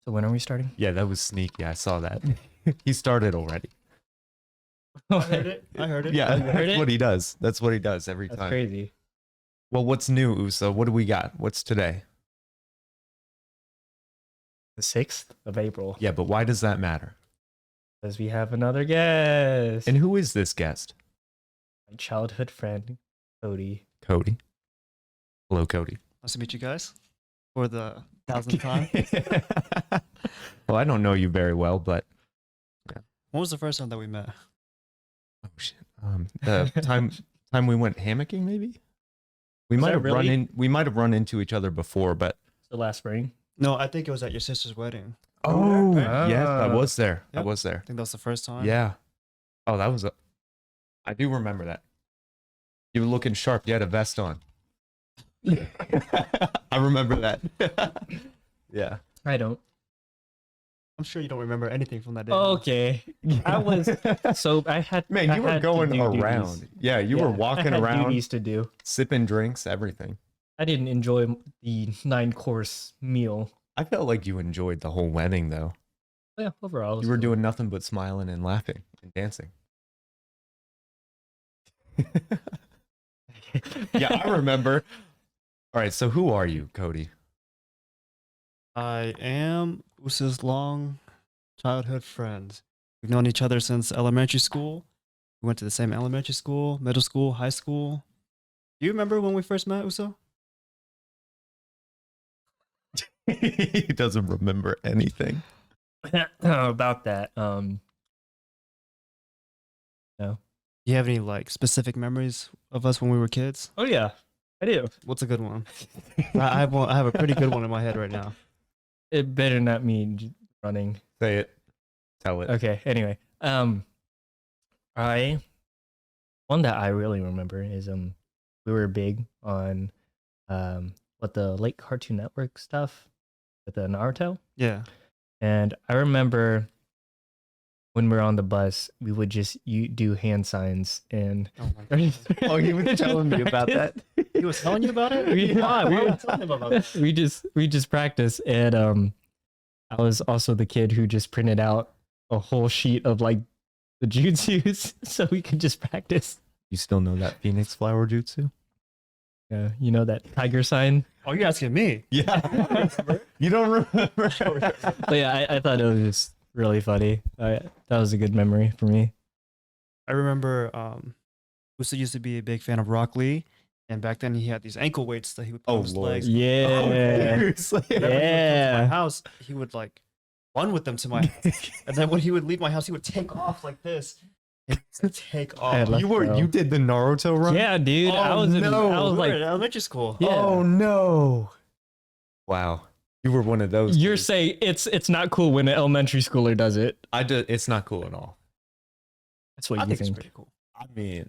So when are we starting? Yeah, that was sneaky. I saw that. He started already. I heard it. Yeah, You heard that's it? what he does. That's what he does every That's time. crazy. Well, what's new, Uso? What do we got? What's today? The 6th of April. Yeah, but why does that matter? Because we have another guest. And who is this guest? My childhood friend, Cody. Cody. Hello, Cody. Nice to meet you guys for the 1000th time. Well, I don't know you very well, but When was the first time that we met? oh shit. The time we went hammocking, maybe. We Was might that have really? we might have run into each other before, but The last spring. No, I think it was at your sister's wedding. oh Right? yes, I was there. I Yep. was there. I think that was the first time. Yeah. Oh, that was a. I do remember that. You were looking sharp. You had a vest on. I remember that. Yeah. I don't. I'm sure you don't remember anything from that day. Okay. I was so I had Man, I you were had to going do around. duties. Yeah, you were Yeah, walking I had around, duties to do. sipping drinks, everything. I didn't enjoy the 9-course meal. I felt like you enjoyed the whole wedding, though. Yeah, overall, it was You were cool. doing nothing but smiling and laughing and dancing. Yeah, I remember. All right, so who are you, Cody? I am Usa's long childhood friend. We've known each other since elementary school. We went to the same elementary school, middle school, high school. Do you remember when we first met, Uso? He doesn't remember anything. About that. Do you have any like specific memories of us when we were kids? Oh yeah, I do. What's a good one? I have one. I have a pretty good one in my head right now. It better not mean running. Say it. Tell it. Okay. Anyway, I one that I really remember is we were big on what the late Cartoon Network stuff with the Naruto, Yeah. and I remember when we were on the bus, we would just do hand signs and. Oh my god. Oh, he was telling me about that. He was telling you about it? Yeah, Why were you telling him about that? we just practiced, and I was also the kid who just printed out a whole sheet of like the jutsus so we could just practice. You still know that Phoenix flower jutsu? You know that tiger sign. Oh, you're asking me? Yeah. You don't remember? But yeah, I thought it was just really funny. That was a good memory for me. I remember Usa used to be a big fan of Rock Lee, and back then he had these ankle weights that he would put Oh, on his Lord. legs. Yeah. Seriously? Whenever he would come to my Yeah. house, he would like run with them to my house. And then when he would leave my house, he would take off like this. He would take I off. love- You did the Naruto run? Yeah, dude. I Oh, was no. I was We were like, in elementary school. Yeah. Oh no. Wow. You were one of those. you're kids. saying it's not cool when an elementary schooler does it. It's not cool at all. That's what I you think it's think. pretty cool. I mean,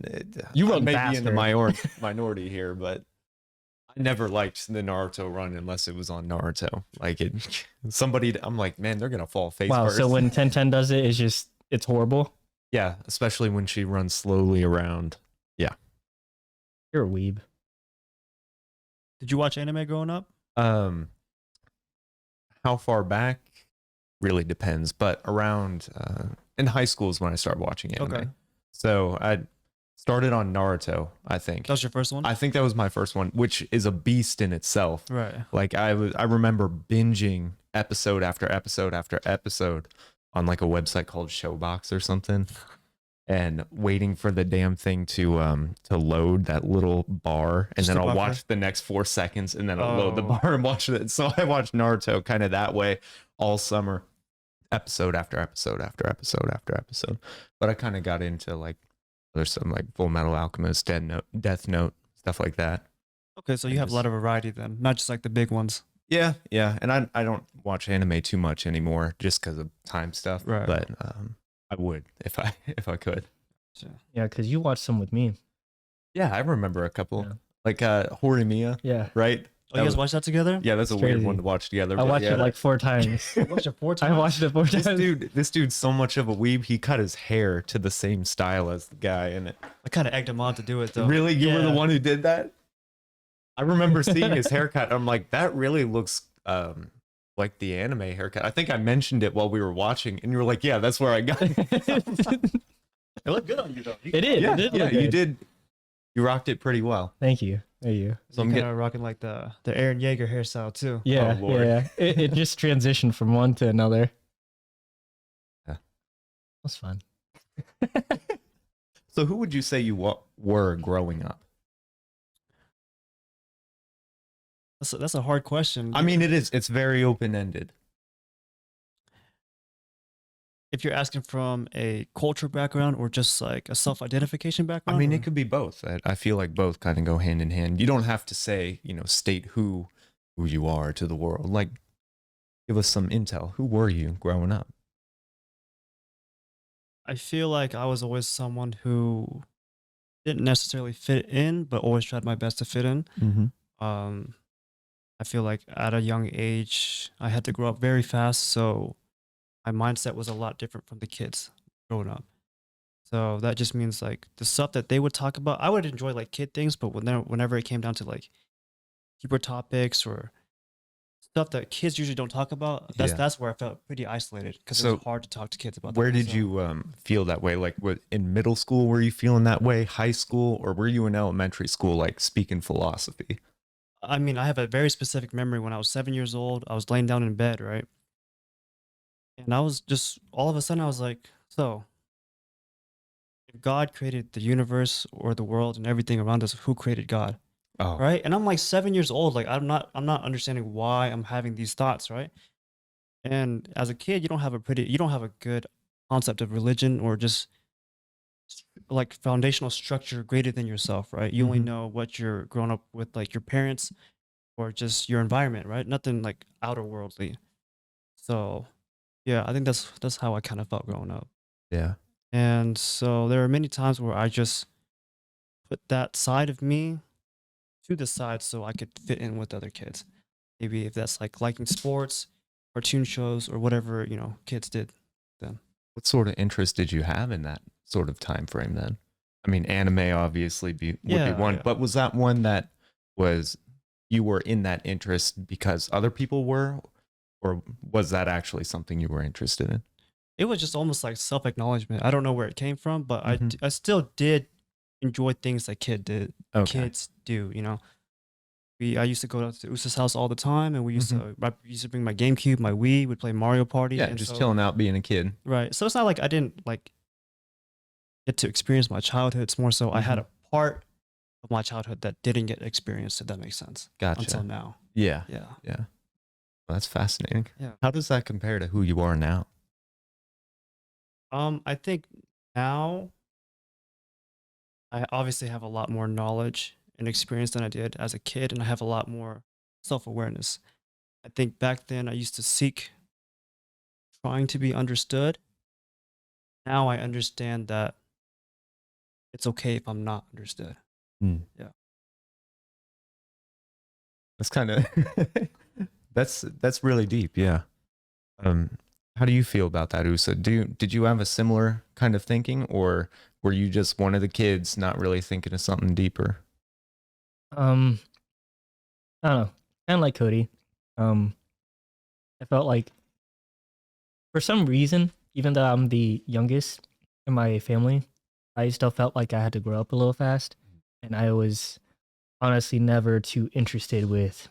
You I run may be in the faster. minority here, but I never liked the Naruto run unless it was on Naruto. Like I'm like, man, they're gonna fall face Wow. first. So when 1010 does it, it's horrible. yeah, especially when she runs slowly around. You're a weeb. Did you watch anime growing up? How far back really depends, but around in high school is when I started watching anime. Okay. So I started on Naruto, I think. That was your first one? I think that was my first one, which is a beast in itself. Right. Like I remember binging episode after episode after episode on like a website called Showbox or something, and waiting for the damn thing to load that little bar, and Just then a I'll buffer? watch the next 4 seconds, and then I'll load the Oh. bar and watch it. So I watched Naruto kind of that way all summer, episode after episode after episode after episode. But I kind of got into like there's some like Full Metal Alchemist, Death Note, stuff like that. Okay, so you have a lot of variety then, not just like the big ones. Yeah, yeah, and I don't watch anime too much anymore just because of time stuff. Right. But I would if I could. So, Yeah, because you watched some with me. Yeah, I remember a couple Yeah. like Horimiya, Yeah. right? oh, you guys watched that together? Yeah, that's a It's weird crazy. one to watch together. I but watched yeah, it like 4 times. You watched it 4 times? I watched it 4 times. this dude's so much of a weeb. He cut his hair to the same style as the guy in it. I kind of egged him on to do it though. Really, you were the Yeah. one who did that? I remember seeing his haircut. I'm like, that really looks like the anime haircut. I think I mentioned it while we were watching, and you were like, "Yeah, that's where I got it." It looked good on you though. It did. Yeah, It did yeah, look you good. did. You rocked it pretty well. Thank you. Thank you. So I'm I'm kind getting. of rocking like the Aaron Yeager hairstyle too. Yeah. Lord. Yeah. It just transitioned from one to another. Yeah. That's fun. So who would you say you were growing up? That's a hard question. I mean, it is. It's very open ended. If you're asking from a culture background or just like a self-identification I background, mean, or- it could be both. I feel like both kind of go hand in hand. You don't have to say, state who you are to the world. Like, give us some intel. Who were you growing up? I feel like I was always someone who didn't necessarily fit in, but always tried my best to fit in. Mm-hmm. I feel like at a young age, I had to grow up very fast, so my mindset was a lot different from the kids growing up. So that just means like the stuff that they would talk about, I would enjoy like kid things, but whenever it came down to like deeper topics or stuff that kids usually don't talk about, Yeah. that's where I felt pretty isolated because it So, was hard to talk to kids about. Where that. did So, you feel that way? Like, in middle school, were you feeling that way? High school, or were you in elementary school, like speaking philosophy? I mean, I have a very specific memory when I was 7 years old. I was laying down in bed, right? And I was just all of a sudden I was like, so if God created the universe or the world and everything around us, who created God? Oh, Right? And I'm like 7 years old. Like I'm not understanding why I'm having these thoughts, right? And as a kid, you don't have a good concept of religion or just like foundational structure greater than yourself, right? You only Mhm. know what you're grown up with, like your parents or just your environment, right? Nothing like outer worldly. So yeah, I think that's how I kind of felt growing up. yeah. And so there are many times where I just put that side of me to the side so I could fit in with other kids. Maybe if that's like liking sports, cartoon shows, or whatever, kids did then. What sort of interest did you have in that sort of time frame then? I mean, anime obviously would be Yeah, one, yeah. but was that one that was you were in that interest because other people were, or was that actually something you were interested in? It was just almost like self-acknowledgement. I don't know where it came from, but Mhm. I still did enjoy things that Okay. kids do. I used to go to Usa's house all the time, and I used to bring my GameCube, my Wii, would play Mario Party, Yeah, and just so chilling out, being a kid. right. So it's not like I didn't like get to experience my childhood. It's more so I had Mhm. a part of my childhood that didn't get experienced, if that makes sense, until Gotcha. now. Yeah, Yeah. yeah. Well, that's fascinating. Yeah. How does that compare to who you are now? I think now I obviously have a lot more knowledge and experience than I did as a kid, and I have a lot more self-awareness. I think back then I used to seek trying to be understood. Now I understand that it's okay if I'm not understood. Hmm. Yeah. That's kind of that's really deep. Yeah. How do you feel about that, Usa? Did you have a similar kind of thinking, or were you just one of the kids not really thinking of something deeper? I don't know. Kind of like Cody. I felt like for some reason, even though I'm the youngest in my family, I still felt like I had to grow up a little fast, and I was honestly never too interested with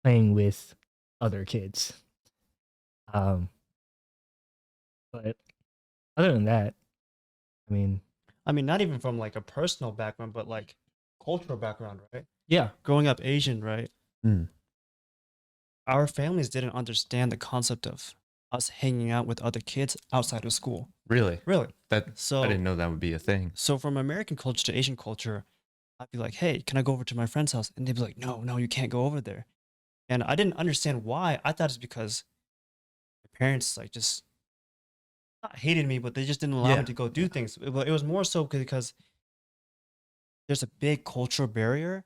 playing with other kids. Um, but other than that, I mean, I mean, not even from like a personal background, but like cultural background, right? yeah, Growing up Asian, right? Hmm. Our families didn't understand the concept of us hanging out with other kids outside of school. Really? Really? That I So didn't know that would be a thing. so from American culture to Asian culture, I'd be like, "Hey, can I go over to my friend's house?" And they'd be like, "No, no, you can't go over there." And I didn't understand why. I thought it's because my parents like just not hated me, but they just didn't allow me Yeah. to go do things. But it was more so because there's a big cultural barrier,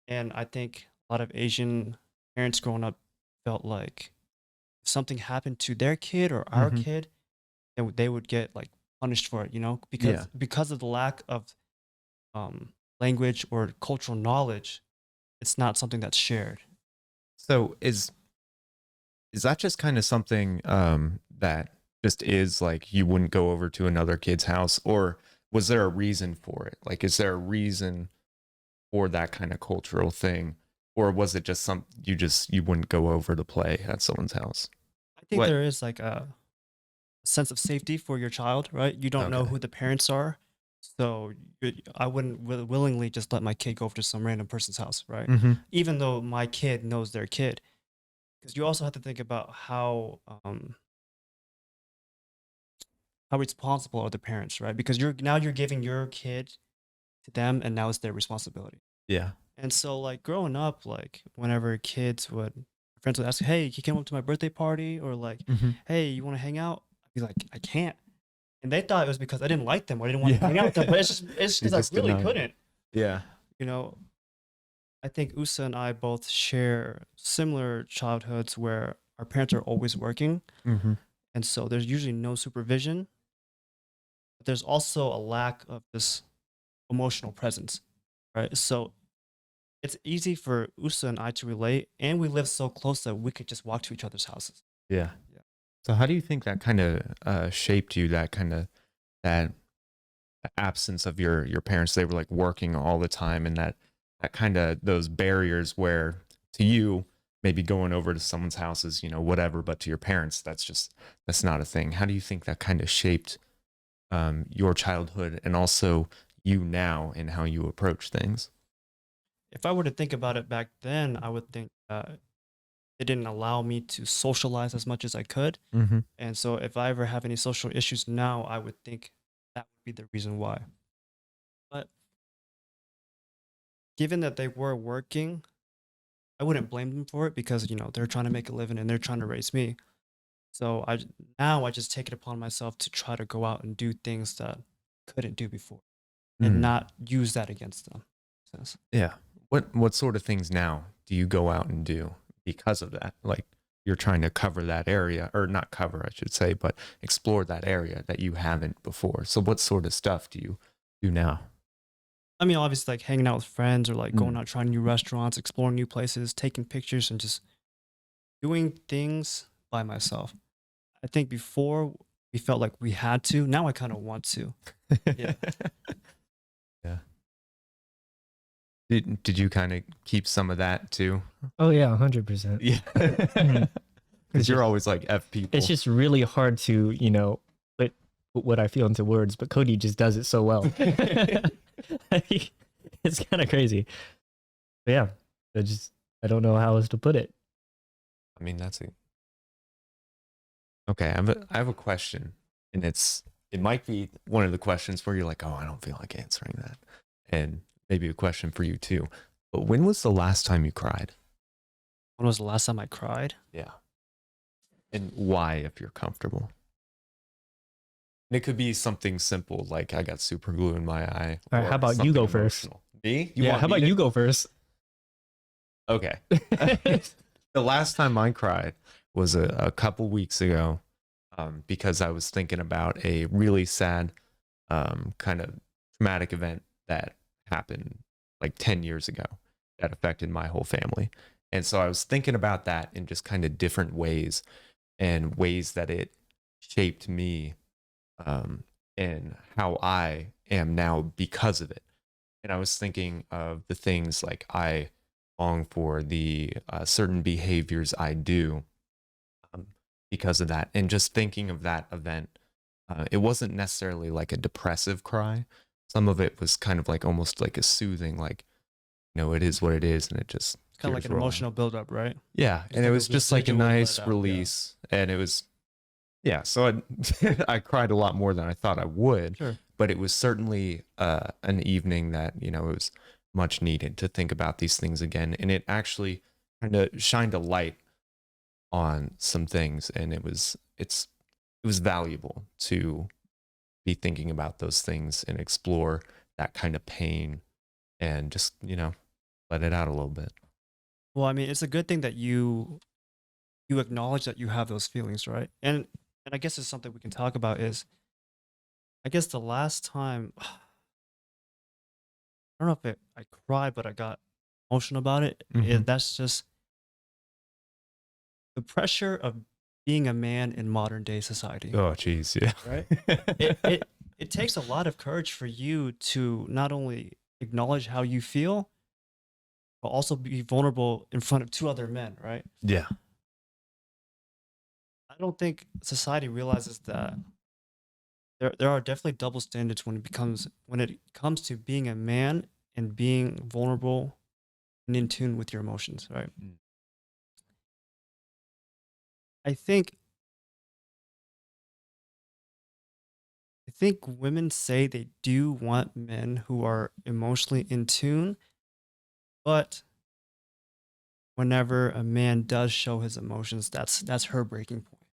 and I think a lot of Asian parents growing up felt like if something happened to their kid or our Mhm. kid, then they would get like punished for it, Yeah. because of the lack of language or cultural knowledge. It's not something that's shared. So is is that just kind of something that just is like you wouldn't go over to another kid's house, or was there a reason for it? Like, is there a reason for that kind of cultural thing, or was it just you wouldn't go over to play at someone's house? I think What? there is like a sense of safety for your child, right? You don't know Okay. who the parents are. So I wouldn't willingly just let my kid go over to some random person's house, right? Mm-hmm. Even though my kid knows their kid. Because you also have to think about how responsible are the parents, right? Because you're giving your kid to them and now it's their responsibility. Yeah. And so like growing up, like whenever friends would ask, hey, you came up to my birthday party, or like, Mm-hmm. hey, you want to hang out? I'd be like, I can't. And they thought it was because I didn't like them or I didn't want to Yeah. hang out with them. But it's You because I just really denied. couldn't. Yeah. You know, I think Usa and I both share similar childhoods where our parents are always working. Mm-hmm. And so there's usually no supervision. But there's also a lack of this emotional presence, right? So it's easy for Usa and I to relate, and we live so close that we could just walk to each other's houses. Yeah. Yeah. So how do you think that kind of shaped you? That absence of your parents, they were like working all the time, and that kind of those barriers where to you maybe going over to someone's house is, whatever, but to your parents that's not a thing. How do you think that kind of shaped your childhood and also you now and how you approach things? If I were to think about it back then, I would think it didn't allow me to socialize as much as I could. Mm-hmm. And so if I ever have any social issues now, I would think that would be the reason why. But given that they were working, I wouldn't blame them for it because, they're trying to make a living and they're trying to raise me. So now I just take it upon myself to try to go out and do things that I couldn't do before and not use that against them. Sense. Yeah. What sort of things now do you go out and do because of that? Like you're trying to cover that area, or not cover, I should say, but explore that area that you haven't before. So what sort of stuff do you do now? I mean, obviously, like hanging out with friends or like going Mm. out, trying new restaurants, exploring new places, taking pictures, and just doing things by myself. I think before we felt like we had to. Now I kind of want to. Yeah. Yeah. Did you kind of keep some of that too? Oh yeah, 100%. Yeah. Mhm. Because you're always like F people. It's just really hard to, put what I feel into words, but Cody just does it so well. It's kind of crazy. But yeah, I don't know how else to put it. I mean, okay. I have a question, and it might be one of the questions where you're like, oh, I don't feel like answering that, and maybe a question for you too. But when was the last time you cried? When was the last time I cried? Yeah, and why, if you're comfortable. And it could be something simple like I got super glue in my eye. All right, how or about you something go first? emotional. Me? Yeah, want how me about to- you go first? Okay. The last time I cried was a couple weeks ago, because I was thinking about a really sad, kind of traumatic event that happened like 10 years ago that affected my whole family. And so I was thinking about that in just kind of different ways and ways that it shaped me, and how I am now because of it. And I was thinking of the things like I long for, the certain behaviors I do, um, because of that. And just thinking of that event, it wasn't necessarily like a depressive cry. Some of it was kind of like almost like a soothing, like, it is what it is. And it just It's kind of like tears an roll out. emotional buildup, right? Yeah. Just And it like a was just like a residual let nice out, yeah. release. And it was, yeah. So I cried a lot more than I thought I would. Sure. But it was certainly an evening that, it was much needed to think about these things again. And it actually kind of shined a light on some things. And it was valuable to be thinking about those things and explore that kind of pain and just, let it out a little bit. Well, I mean, it's a good thing that you acknowledge that you have those feelings, right? And I guess it's something we can talk about is I guess the last time I don't know if I cried, but I got emotional about it. Mhm. That's just the pressure of being a man in modern day society. Oh, geez, yeah. Right? It takes a lot of courage for you to not only acknowledge how you feel, but also be vulnerable in front of two other men, right? Yeah. I don't think society realizes that there are definitely double standards when it comes to being a man and being vulnerable and in tune with your emotions, right? Mm. I think I think women say they do want men who are emotionally in tune, but whenever a man does show his emotions, that's her breaking point,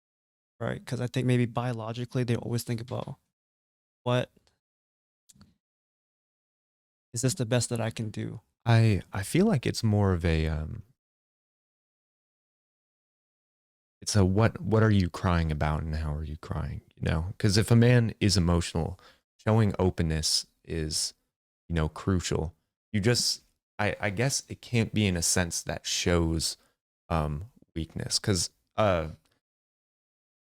right? Because I think maybe biologically they always think about what is this the best that I can do? I feel like it's more of a it's a what are you crying about and how are you crying, you know? Because if a man is emotional, showing openness is, you know, crucial. You just I guess it can't be in a sense that shows weakness. Because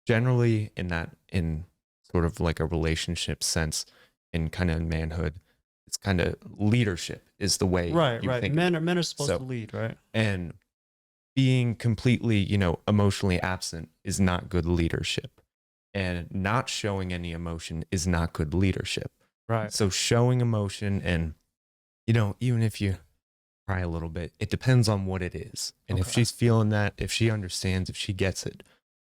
generally in sort of like a relationship sense, in kind of manhood, it's kind of leadership is the way Right, you right. think. Men are supposed So to lead, right? and being completely, you know, emotionally absent is not good leadership. And not showing any emotion is not good leadership. Right. So showing emotion and, you know, even if you cry a little bit, it depends on what it is. And if Okay. she's feeling that, if she understands, if she gets it,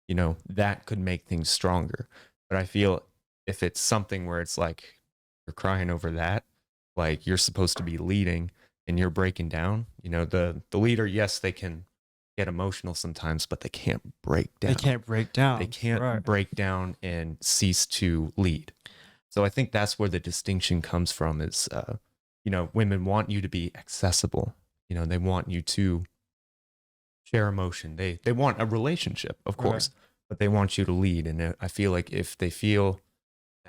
you know, that could make things stronger. But I feel if it's something where it's like you're crying over that, like you're supposed to be leading and you're breaking down, you know, the leader, yes, they can get emotional sometimes, but they can't break down. They can't break down. They can't Right. break down and cease to lead. So I think that's where the distinction comes from is, you know, women want you to be accessible. You know, they want you to share emotion. They want a relationship, of course, but they want you to lead. And I feel like if they feel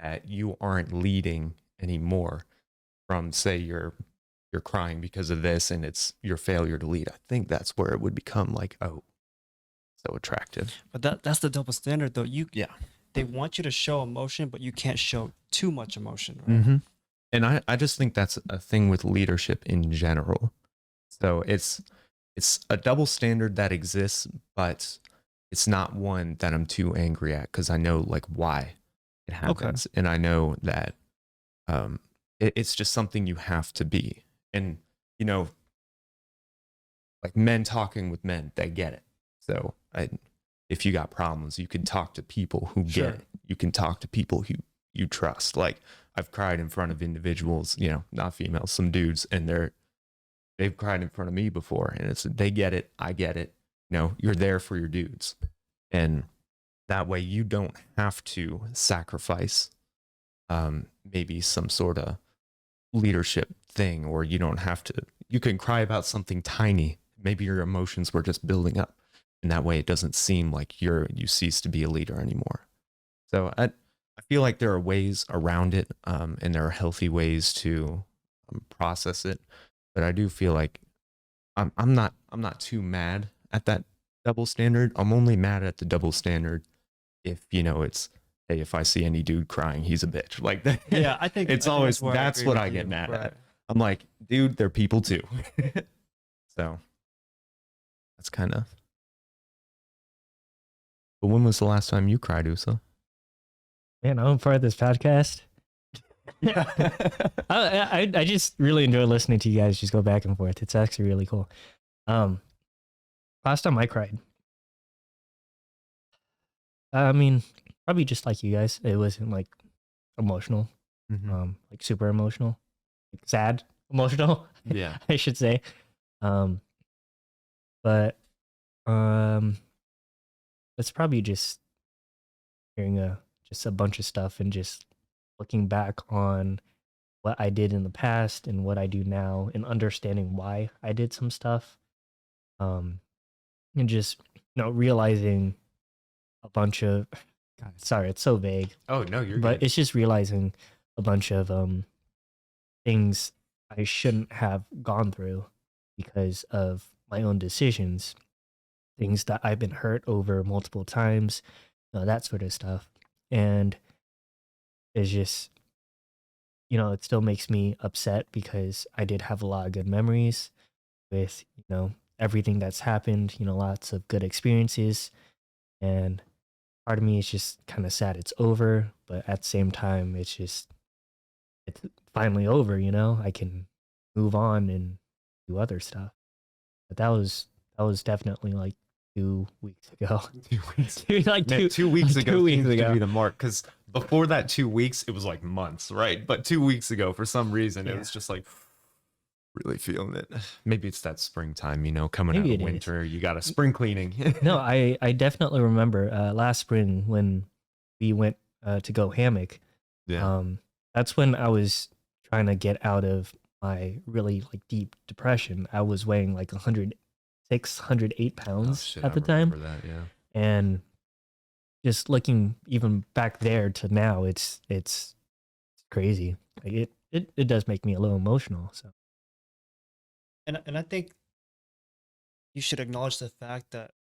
that you aren't leading anymore from, say, you're crying because of this and it's your failure to lead, I think that's where it would become like, oh, so attractive. But that's the double standard though. Yeah. They want you to show emotion, but you can't show too much emotion, right? Mm-hmm. And I just think that's a thing with leadership in general. So it's a double standard that exists, but it's not one that I'm too angry at because I know like why it happens, and I know that it's just something you have to be. And you know, like men talking with men, they get it. So if you got problems, you can talk to people who Sure. get it. You can talk to people who you trust. Like I've cried in front of individuals, you know, not females, some dudes, and they've cried in front of me before, and it's they get it, I get it. You know, you're there for your dudes, and that way you don't have to sacrifice maybe some sort of leadership thing, or you don't have to. You can cry about something tiny. Maybe your emotions were just building up, and that way it doesn't seem like you cease to be a leader anymore. So I feel like there are ways around it, and there are healthy ways to process it. But I do feel like I'm not too mad at that double standard. I'm only mad at the double standard if, you know, it's, hey, if I see any dude crying, he's a bitch. Like that. Yeah, I think it's I think always where that's agree what with I get you. mad Right. at. I'm like, dude, they're people too. So that's kind of. But when was the last time you cried, Usa? Man, I'm part of this podcast. I just really enjoy listening to you guys just go back and forth. It's actually really cool. Last time I cried, I mean, probably just like you guys. It wasn't like emotional, like super emotional, like sad, emotional. Yeah. I should say. But it's probably just hearing just a bunch of stuff and just looking back on what I did in the past and what I do now and understanding why I did some stuff. And just, you know, realizing a bunch of, God, sorry, it's so vague, Oh no, you're but good. it's just realizing a bunch of things I shouldn't have gone through because of my own decisions. things that I've been hurt over multiple times, that sort of stuff. And it's just, it still makes me upset because I did have a lot of good memories with, everything that's happened, lots of good experiences. And part of me is just kind of sad it's over, but at the same time, it's finally over, I can move on and do other stuff. But that was definitely like 2 weeks ago. 2 weeks. like Man, two, 2 weeks like ago 2 weeks seems to ago. be the mark, because before that 2 weeks, it was like months, right? But 2 weeks ago, for some reason, it Yeah. was just like really feeling it. Maybe it's that springtime, coming Maybe out it of is. winter. You got a spring cleaning. No, I definitely remember last spring when we went to go hammock. Yeah. That's when I was trying to get out of my really like deep depression. I was weighing like 106, 108 Oh, pounds shit, at I the time. remember that, yeah. And just looking even back there to now, it's crazy. Like it does make me a little emotional. So And I think you should acknowledge the fact that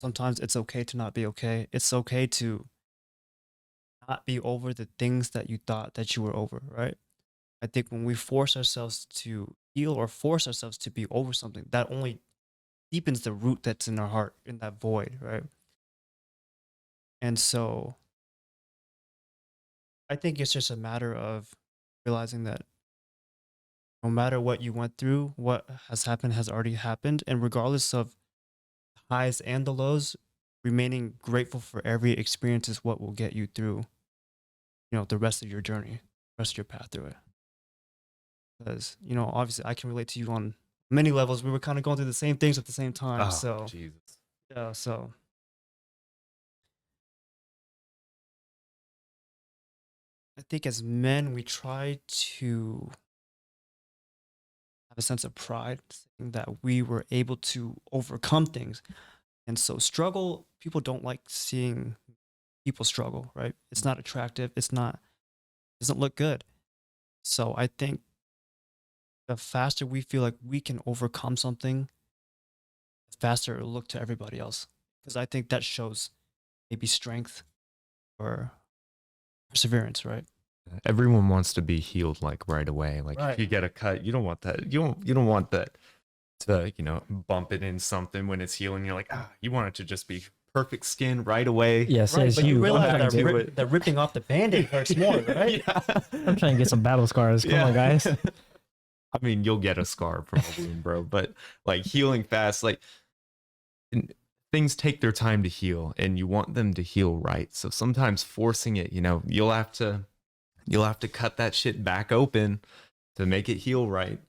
sometimes it's okay to not be okay. It's okay to not be over the things that you thought that you were over, right? I think when we force ourselves to heal or force ourselves to be over something, that only deepens the root that's in our heart, in that void, right? And so I think it's just a matter of realizing that no matter what you went through, what has happened has already happened. And regardless of the highs and the lows, remaining grateful for every experience is what will get you through, the rest of your journey, the rest of your path through it. Because, obviously I can relate to you on many levels. We were kind of going through the same things at the same time. Oh, So, Jesus. yeah, so I think as men, we try to have a sense of pride saying that we were able to overcome things. And so struggle, people don't like seeing people struggle, right? It's not attractive. Doesn't look good. So I think the faster we feel like we can overcome something, the faster it'll look to everybody else. Because I think that shows maybe strength or perseverance, right? Everyone wants to be healed like right away. Like Right. if you get a cut, you don't want that. You don't want that to, bump it in something when it's healing. You're like, you want it to just be perfect skin right away. yeah, Right, says but you you. realize back that, to it. that ripping off the band-aid hurts more, right? Yeah. I'm trying to get some battle scars. Come on, guys. I mean, you'll get a scar from a wound, bro, but like healing fast, like things take their time to heal and you want them to heal right. So sometimes forcing it, you'll have to cut that shit back open to make it heal right.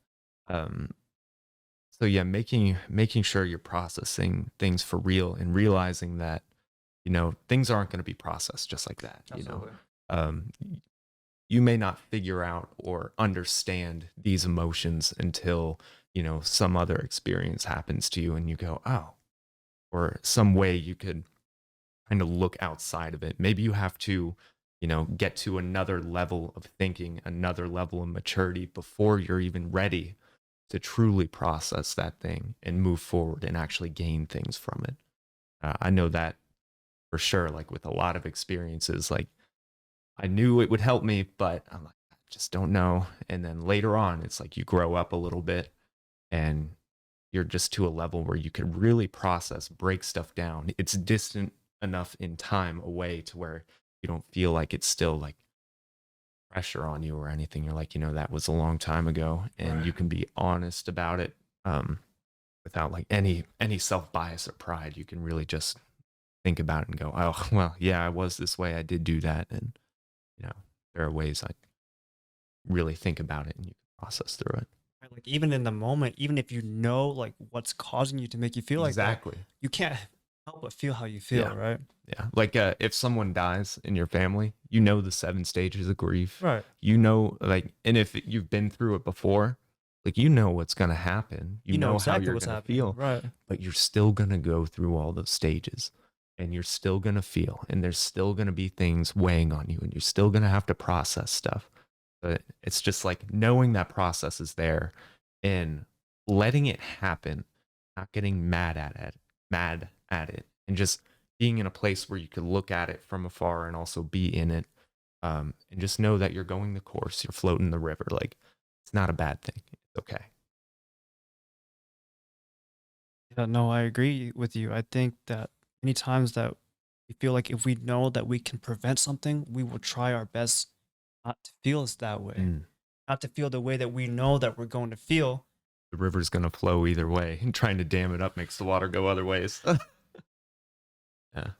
So yeah, making sure you're processing things for real and realizing that, things aren't going to be processed just like that. Absolutely. You may not figure out or understand these emotions until, some other experience happens to you and you go, oh, or some way you could kind of look outside of it. Maybe you have to, get to another level of thinking, another level of maturity before you're even ready to truly process that thing and move forward and actually gain things from it. I know that for sure, like with a lot of experiences, like I knew it would help me, but I'm like, I just don't know. And then later on, it's like you grow up a little bit and you're just to a level where you can really process, break stuff down. It's distant enough in time away to where you don't feel like it's still like pressure on you or anything. You're like, that was a long time ago, and you can be honest about it without like any self-bias or pride. You can really just think about it and go, oh, well, yeah, I was this way. I did do that. And, there are ways I really think about it and you can process through it. Right, like even in the moment, even if you know like what's causing you to make you feel like that, Exactly. you can't help but feel how you feel, Yeah. right? Yeah. Like if someone dies in your family, the 7 stages of grief. Right. Like, and if you've been through it before, like, what's going to happen. You know exactly how you're what's going to happening. feel, Right. but you're still going to go through all those stages and you're still going to feel, and there's still going to be things weighing on you and you're still going to have to process stuff. But it's just like knowing that process is there and letting it happen not getting mad at it, and just being in a place where you could look at it from afar and also be in it, and just know that you're going the course, you're floating the river. Like, it's not a bad thing. It's okay. Yeah, no, I agree with you. I think that many times that we feel like if we know that we can prevent something, we will try our best not to feel that way, Mm. not to feel the way that we know that we're going to feel. The river's gonna flow either way, and trying to dam it up makes the water go other ways. Yeah.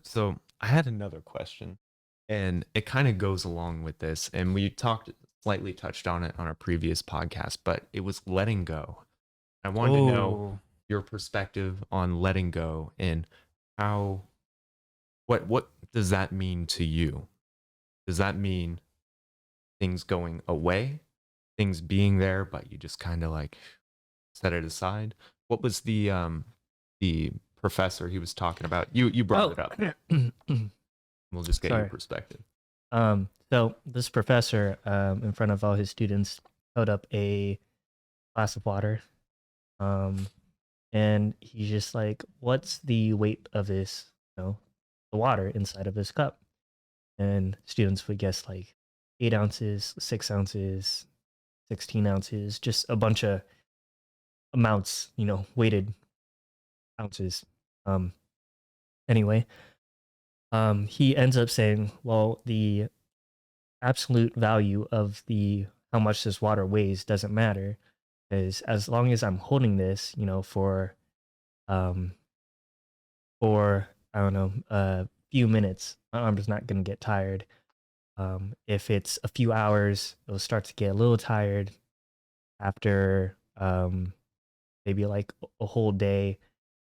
So I had another question, and it kind of goes along with this, and we slightly touched on it on our previous podcast, but it was letting go. I wanted to know Oh, your perspective on letting go and how what does that mean to you? Does that mean things going away, things being there, but you just kind of like set it aside? What was the professor he was talking about? You brought it up. We'll just get your Sorry. perspective. So this professor, in front of all his students, held up a glass of water. And he's just like, "What's the weight of this? The water inside of this cup?" And students would guess like 8 ounces, 6 ounces, 16 ounces, just a bunch of amounts, weighted ounces. Um, anyway, he ends up saying, "Well, the absolute value of the how much this water weighs doesn't matter, is as long as I'm holding this, um for I don't know, a few minutes, my arm's not gonna get tired. If it's a few hours, it'll start to get a little tired. After maybe like a whole day,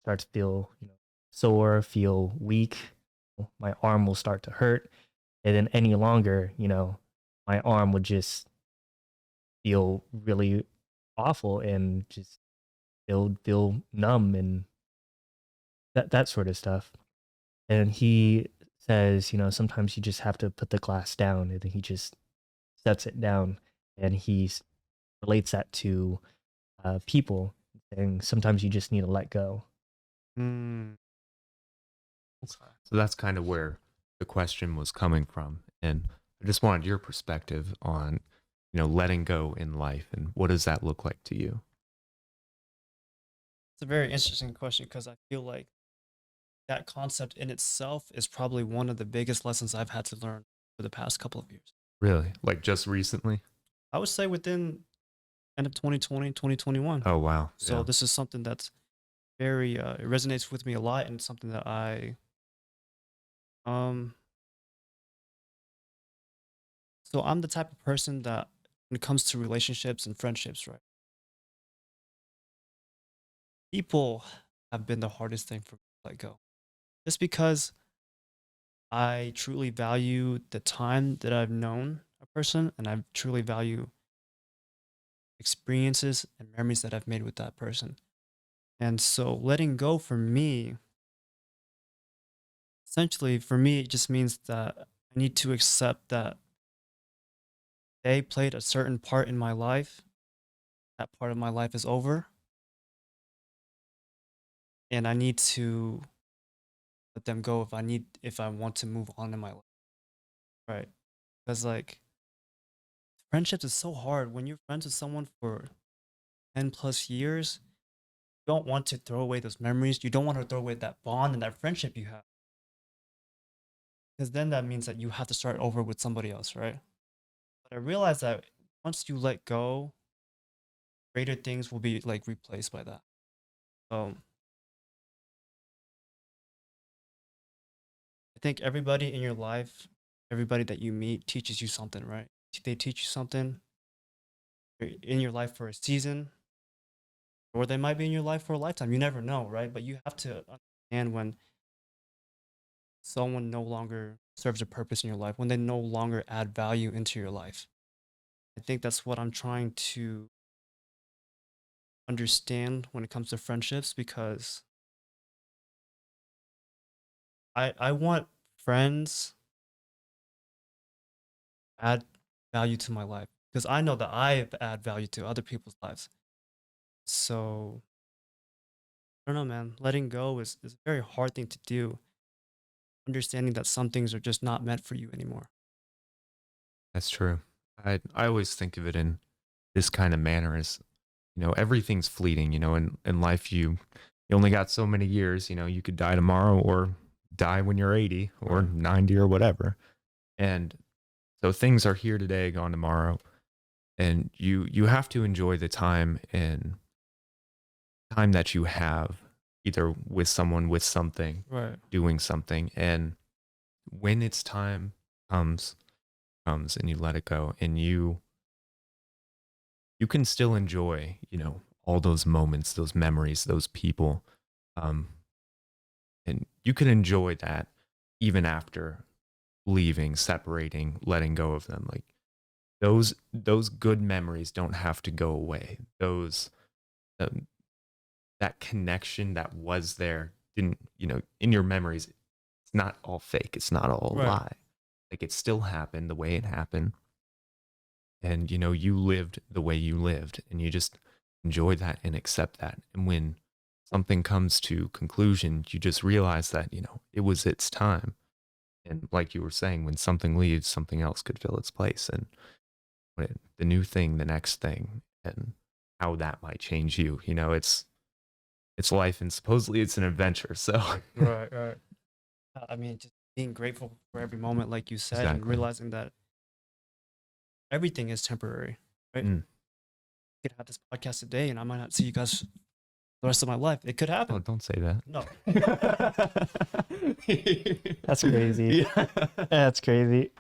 start to feel sore, feel weak. My arm will start to hurt, and then any longer, my arm would just feel really awful and just feel numb and that sort of stuff." And he says, sometimes you just have to put the glass down, and then he just sets it down, and relates that to people, and sometimes you just need to let go. mm, So that's kind of where the question was coming from, and I just wanted your perspective on, letting go in life, and what does that look like to you? it's a very interesting question because I feel like that concept in itself is probably one of the biggest lessons I've had to learn for the past couple of years. Really, like just recently? I would say within end of 2020, 2021. Oh wow, So yeah. this is something that's very it resonates with me a lot and something that I um so I'm the type of person that when it comes to relationships and friendships, right? People have been the hardest thing for me to let go. Just because I truly value the time that I've known a person and I truly value experiences and memories that I've made with that person. And so letting go for me, essentially for me, it just means that I need to accept that they played a certain part in my life. That part of my life is over. And I need to let them go if I want to move on in my life. Right. Because like friendships is so hard when you're friends with someone for 10 plus years. You don't want to throw away those memories. You don't want to throw away that bond and that friendship you have. Because then that means that you have to start over with somebody else, right? But I realized that once you let go, greater things will be like replaced by that. I think everybody in your life, everybody that you meet teaches you something, right? They teach you something in your life for a season, or they might be in your life for a lifetime. You never know, right? But you have to understand when someone no longer serves a purpose in your life, when they no longer add value into your life. I think that's what I'm trying to understand when it comes to friendships because I want friends to add value to my life because I know that I add value to other people's lives. So I don't know, man. Letting go is a very hard thing to do. Understanding that some things are just not meant for you anymore. That's true. I always think of it in this kind of manner as, everything's fleeting, in life you only got so many years, you could die tomorrow or die when you're 80 or Right. 90 or whatever. And so things are here today, gone tomorrow. And you have to enjoy the time and time that you have, either with someone, with something, Right. doing something. And when its time comes, comes and you let it go, and you can still enjoy, all those moments, those memories, those people. Um, and you can enjoy that even after leaving, separating, letting go of them. Like those good memories don't have to go away. Those um, that connection that was there didn't, in your memories, it's not all fake. It's not all a Right. lie. Like it still happened the way it happened. And you lived the way you lived, and you just enjoy that and accept that. And when something comes to conclusion, you just realize that, it was its time. And like you were saying, when something leaves, something else could fill its place. And the new thing, the next thing, and how that might change you. It's life, and supposedly it's an adventure. So Right. Right. I mean, just being grateful for every moment, like you said, and exactly. realizing that everything is temporary. Right. Mm. I could have this podcast today, and I might not see you guys the rest of my life. It could Oh, happen. don't say that. No. That's crazy. Yeah. That's crazy.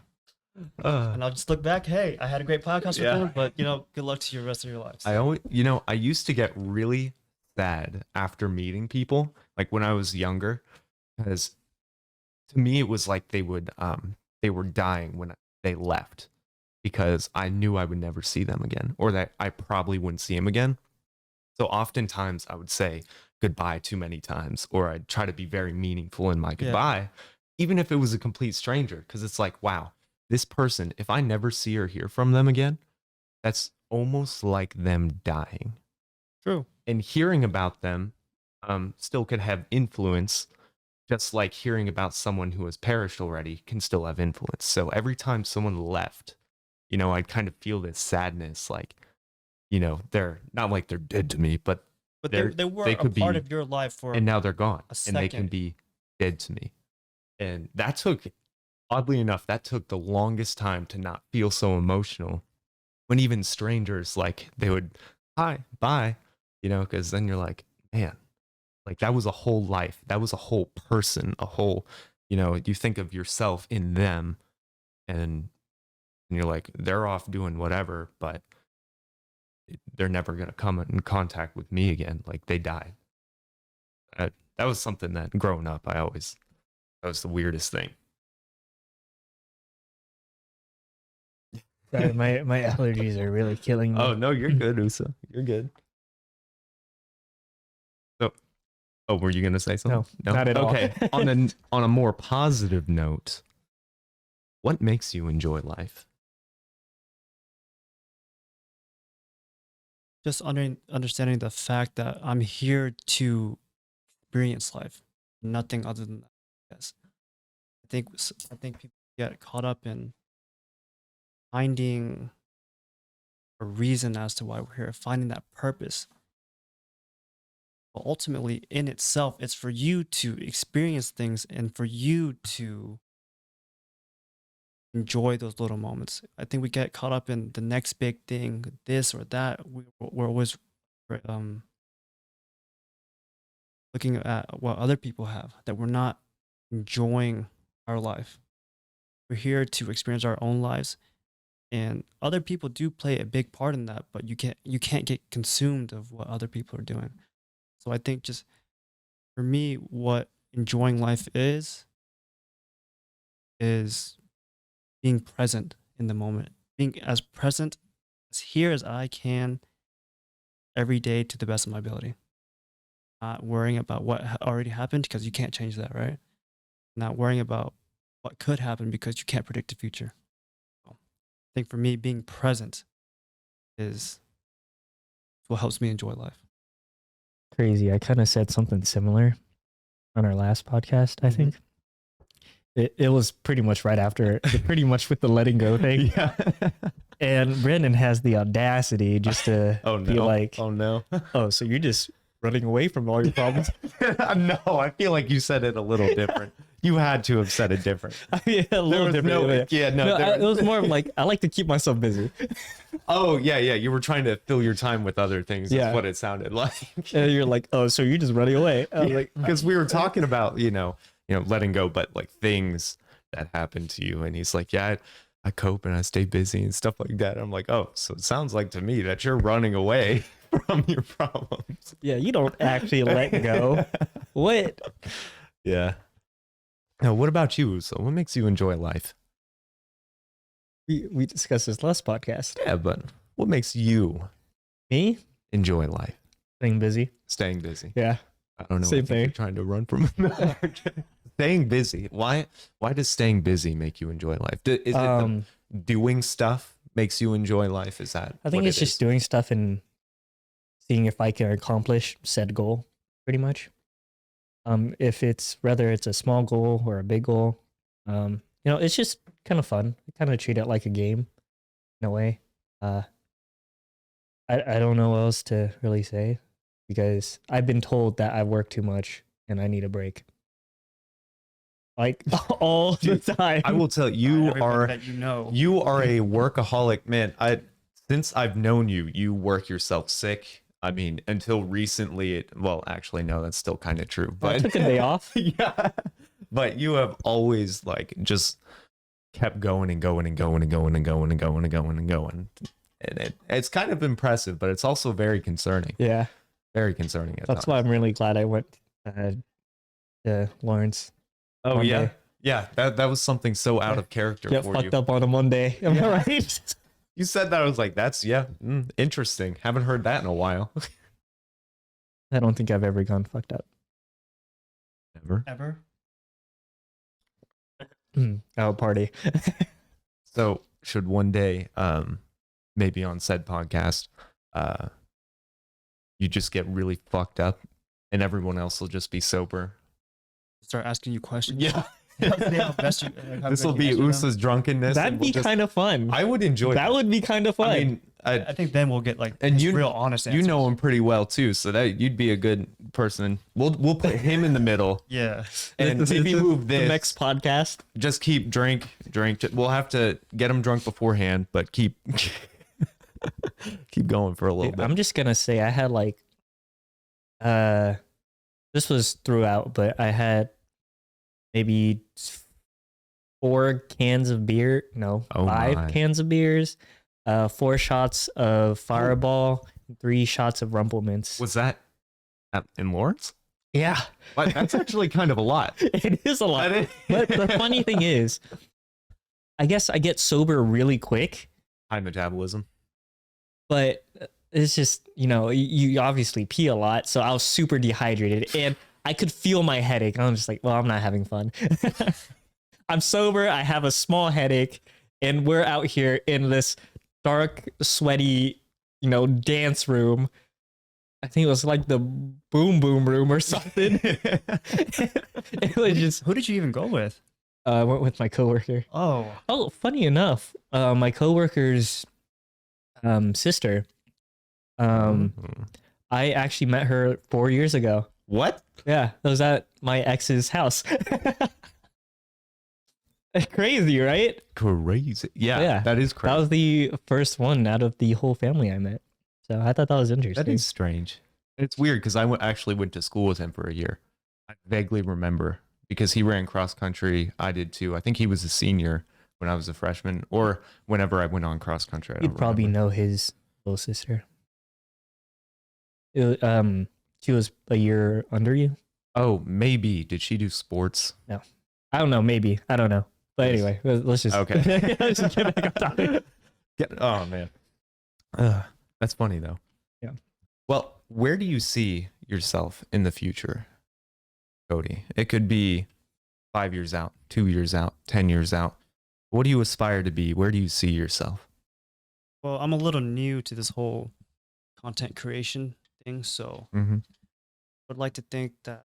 And I'll just look back. Hey, I had a great podcast with Yeah. them, but good luck to your rest of your lives. I always, I used to get really sad after meeting people, like when I was younger, because to me it was like they were dying when they left, because I knew I would never see them again, or that I probably wouldn't see them again. So oftentimes I would say goodbye too many times, or I'd try to be very meaningful in my goodbye, even if it was a complete stranger, because it's like, wow, this person, if I never see or hear from them again, that's almost like them dying. True. And hearing about them still could have influence, just like hearing about someone who has perished already can still have influence. So every time someone left, I'd kind of feel this sadness, like, they're not like they're dead to me, but they were they a could part be, of your life for and now they're gone, a and they can second. be dead to me. And that took, oddly enough, that took the longest time to not feel so emotional. When even strangers, like, they would, hi, bye, because then you're like, man, like that was a whole life. That was a whole person, a whole, you think of yourself in them, and you're like, they're off doing whatever, but they're never going to come in contact with me again. Like they died. That was something that growing up, that was the weirdest thing. Sorry, my allergies are really killing me. Oh, no, you're good, Usa. You're good. So, oh, were you going to say something? No, not at all. Okay. On a more positive note, what makes you enjoy life? Just understanding the fact that I'm here to experience life, nothing other than that. Yes, I think people get caught up in finding a reason as to why we're here, finding that purpose. But ultimately, in itself, it's for you to experience things and for you to enjoy those little moments. I think we get caught up in the next big thing, this or that. We're always looking at what other people have, that we're not enjoying our life. We're here to experience our own lives, and other people do play a big part in that, but you can't get consumed of what other people are doing. So I think, just for me, what enjoying life is being present in the moment, being as present, as here as I can every day to the best of my ability. Not worrying about what already happened, because you can't change that, right? Not worrying about what could happen, because you can't predict the future. I think for me, being present is what helps me enjoy life. crazy. I kind of said something similar on our last podcast, I think. It was pretty much right after, pretty much with the letting go thing. Yeah. And Brandon has the audacity just to Oh be no. like, Oh no. oh, so you're just running away from all your problems? No, I feel like you said it a little different. You had to have said it different. Yeah, a little different. It was more of like, I like to keep myself busy. Oh yeah, yeah. You were trying to fill your time with other things. Yeah. That's what it sounded like. And you're like, oh, so you're just running away? I was like, Because we were talking about letting go, but like things that happen to you, and he's like, yeah, I cope and I stay busy and stuff like that. I'm like, oh, so it sounds like to me that you're running away from your problems. yeah, you don't actually let go. What? Yeah. Now, what about you? So, what makes you enjoy life? We discussed this last podcast. Yeah, but what makes you Me? enjoy life? Staying busy. Staying busy. Yeah. I don't know. Same I think you're thing. trying to run from staying busy. Why does staying busy make you enjoy life? Is it doing stuff makes you enjoy life? Is that? I think what it's it just is? doing stuff and seeing if I can accomplish said goal, pretty much. If it's whether it's a small goal or a big goal, it's just kind of fun. I kind of treat it like a game in a way. I don't know what else to really say because I've been told that I work too much and I need a break. Like all the time. I will tell you, Everybody you are a workaholic, man. Since I've known you, you work yourself sick. I mean, until recently, well, actually, no, that's still kind of true. I But took a day off. yeah, but you have always like just kept going and going and going and going and going and going and going and going, and it's kind of impressive, but it's also very concerning. Yeah. Very concerning. At That's times. why I'm really glad I went to Lawrence. Oh one yeah, day. yeah. That was something so out of character Get for fucked you. up on a Monday. Am I right? You said that, I was like, that's interesting. Haven't heard that in a while. I don't think I've ever gone fucked up. Never. Ever? Oh, party. So should one day, maybe on said podcast, you just get really fucked up, and everyone else will just be sober. Start asking you questions. Yeah. This This will be Usa's drunkenness. That'd and be kind of fun. I would enjoy That would be kind of fun. I mean, I think then we'll get like and you real honest you answers. know him pretty well too, so that you'd be a good person. We'll put him in the middle, Yeah. and This maybe is move the this. next podcast. Just keep drink. We'll have to get him drunk beforehand, but keep keep going for a little bit. I'm just gonna say I had like, this was throughout, but I had maybe 4 cans of beer. No, Oh 5 my. cans of beers, 4 shots of Fireball, 3 shots of Rumplemints. Was that in Lawrence? Yeah, But that's actually kind of a lot. it is a lot. But the funny thing is, I guess I get sober really quick, High metabolism. but it's just, you obviously pee a lot. So I was super dehydrated and I could feel my headache. I'm just like, well, I'm not having fun. I'm sober. I have a small headache and we're out here in this dark, sweaty, dance room. I think it was like the boom boom room or something. It was just, Who did you even go with? I went with my coworker. Oh, Funny enough, my coworker's sister. I actually met her 4 years ago. What? Yeah, it was at my ex's house. Crazy, right? Crazy. Yeah, Yeah. that is crazy. That was the first one out of the whole family I met. So I thought that was interesting. That is strange. It's weird because I actually went to school with him for a year. I vaguely remember because he ran cross country. I did too. I think he was a senior when I was a freshman, or whenever I went on cross country. I don't You'd probably remember. know his little sister. She was a year under you. Oh, maybe. Did she do sports? I don't know. Maybe I don't know. But anyway, let's just Okay. let's just get back on topic. Oh man, that's funny though. Yeah. Well, where do you see yourself in the future, Cody? It could be 5 years out, 2 years out, 10 years out. What do you aspire to be? Where do you see yourself? well, I'm a little new to this whole content creation thing, so Mm-hmm. would like to think that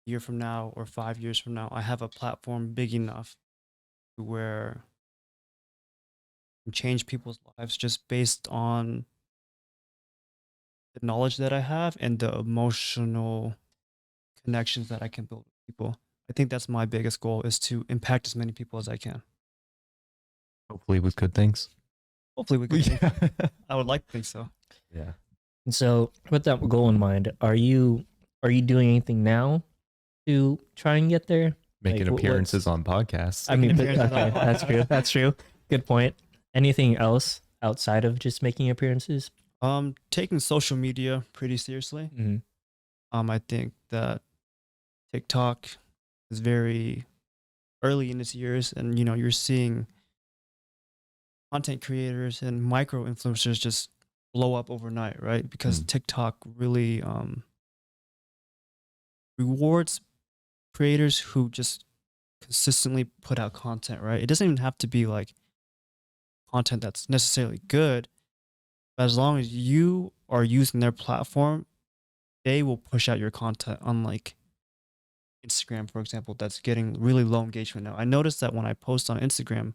a year from now or 5 years from now, I have a platform big enough to where I can change people's lives just based on the knowledge that I have and the emotional connections that I can build with people. I think that's my biggest goal is to impact as many people as I can. Hopefully with good things. Hopefully we can. Yeah. I would like to think so. Yeah. And so, with that goal in mind, are you doing anything now to try and get there? Making Like, appearances on podcasts. I mean, Making appearances okay, on that's true. podcasts. That's true. Good point. Anything else outside of just making appearances? Taking social media pretty seriously. Mm-hmm. I think that TikTok is very early in its years, and you're seeing content creators and micro influencers just blow up overnight, right? Because TikTok really rewards creators who just consistently put out content, right? It doesn't even have to be like content that's necessarily good, but as long as you are using their platform, they will push out your content. Unlike Instagram, for example, that's getting really low engagement now. I noticed that when I post on Instagram,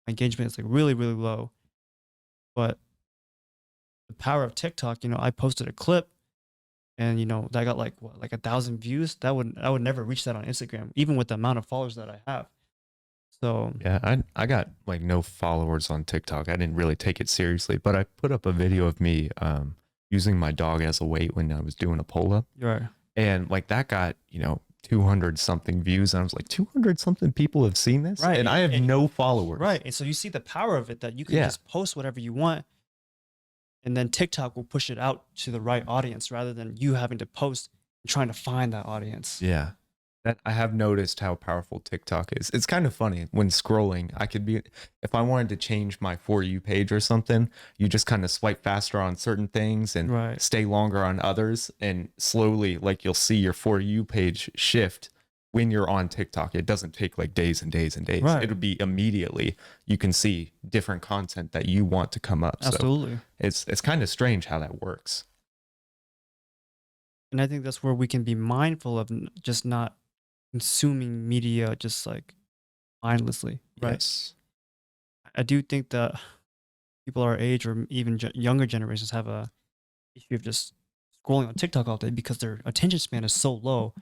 my engagement is like really, really low. But the power of TikTok, I posted a clip and that got like 1,000 views. I would never reach that on Instagram, even with the amount of followers that I have. So Yeah, I got like no followers on TikTok. I didn't really take it seriously, but I put up a video of me using my dog as a weight when I was doing a pull up. right. And like that got, 200 something views. And I was like, 200 something people have seen this? Right. And I have no followers. Right. And so you see the power of it, that you can Yeah. just post whatever you want. And then TikTok will push it out to the right audience rather than you having to post and trying to find that audience. Yeah. That I have noticed how powerful TikTok is. It's kind of funny when scrolling. If I wanted to change my For You page or something, you just kind of swipe faster on certain things and Right. stay longer on others. And slowly, like you'll see your For You page shift when you're on TikTok. It doesn't take like days and days and days. Right. It'll be immediately you can see different content that you want to come up. Absolutely. So it's kind of strange how that works. And I think that's where we can be mindful of just not consuming media just like mindlessly, right? Yes. I do think that people our age or even younger generations have a issue of just scrolling on TikTok all day because their attention span is so low.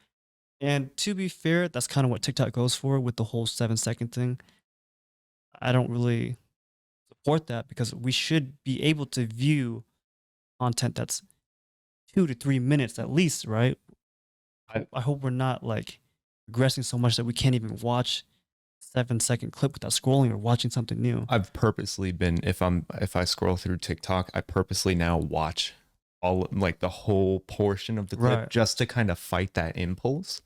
And to be fair, that's kind of what TikTok goes for with the whole 7-second thing. I don't really support that because we should be able to view content that's 2 to 3 minutes at least, right? I hope we're not like regressing so much that we can't even watch 7-second clip without scrolling or watching something new. I've purposely been if I scroll through TikTok, I purposely now watch all like the whole portion of the clip Right. just to kind of fight that impulse.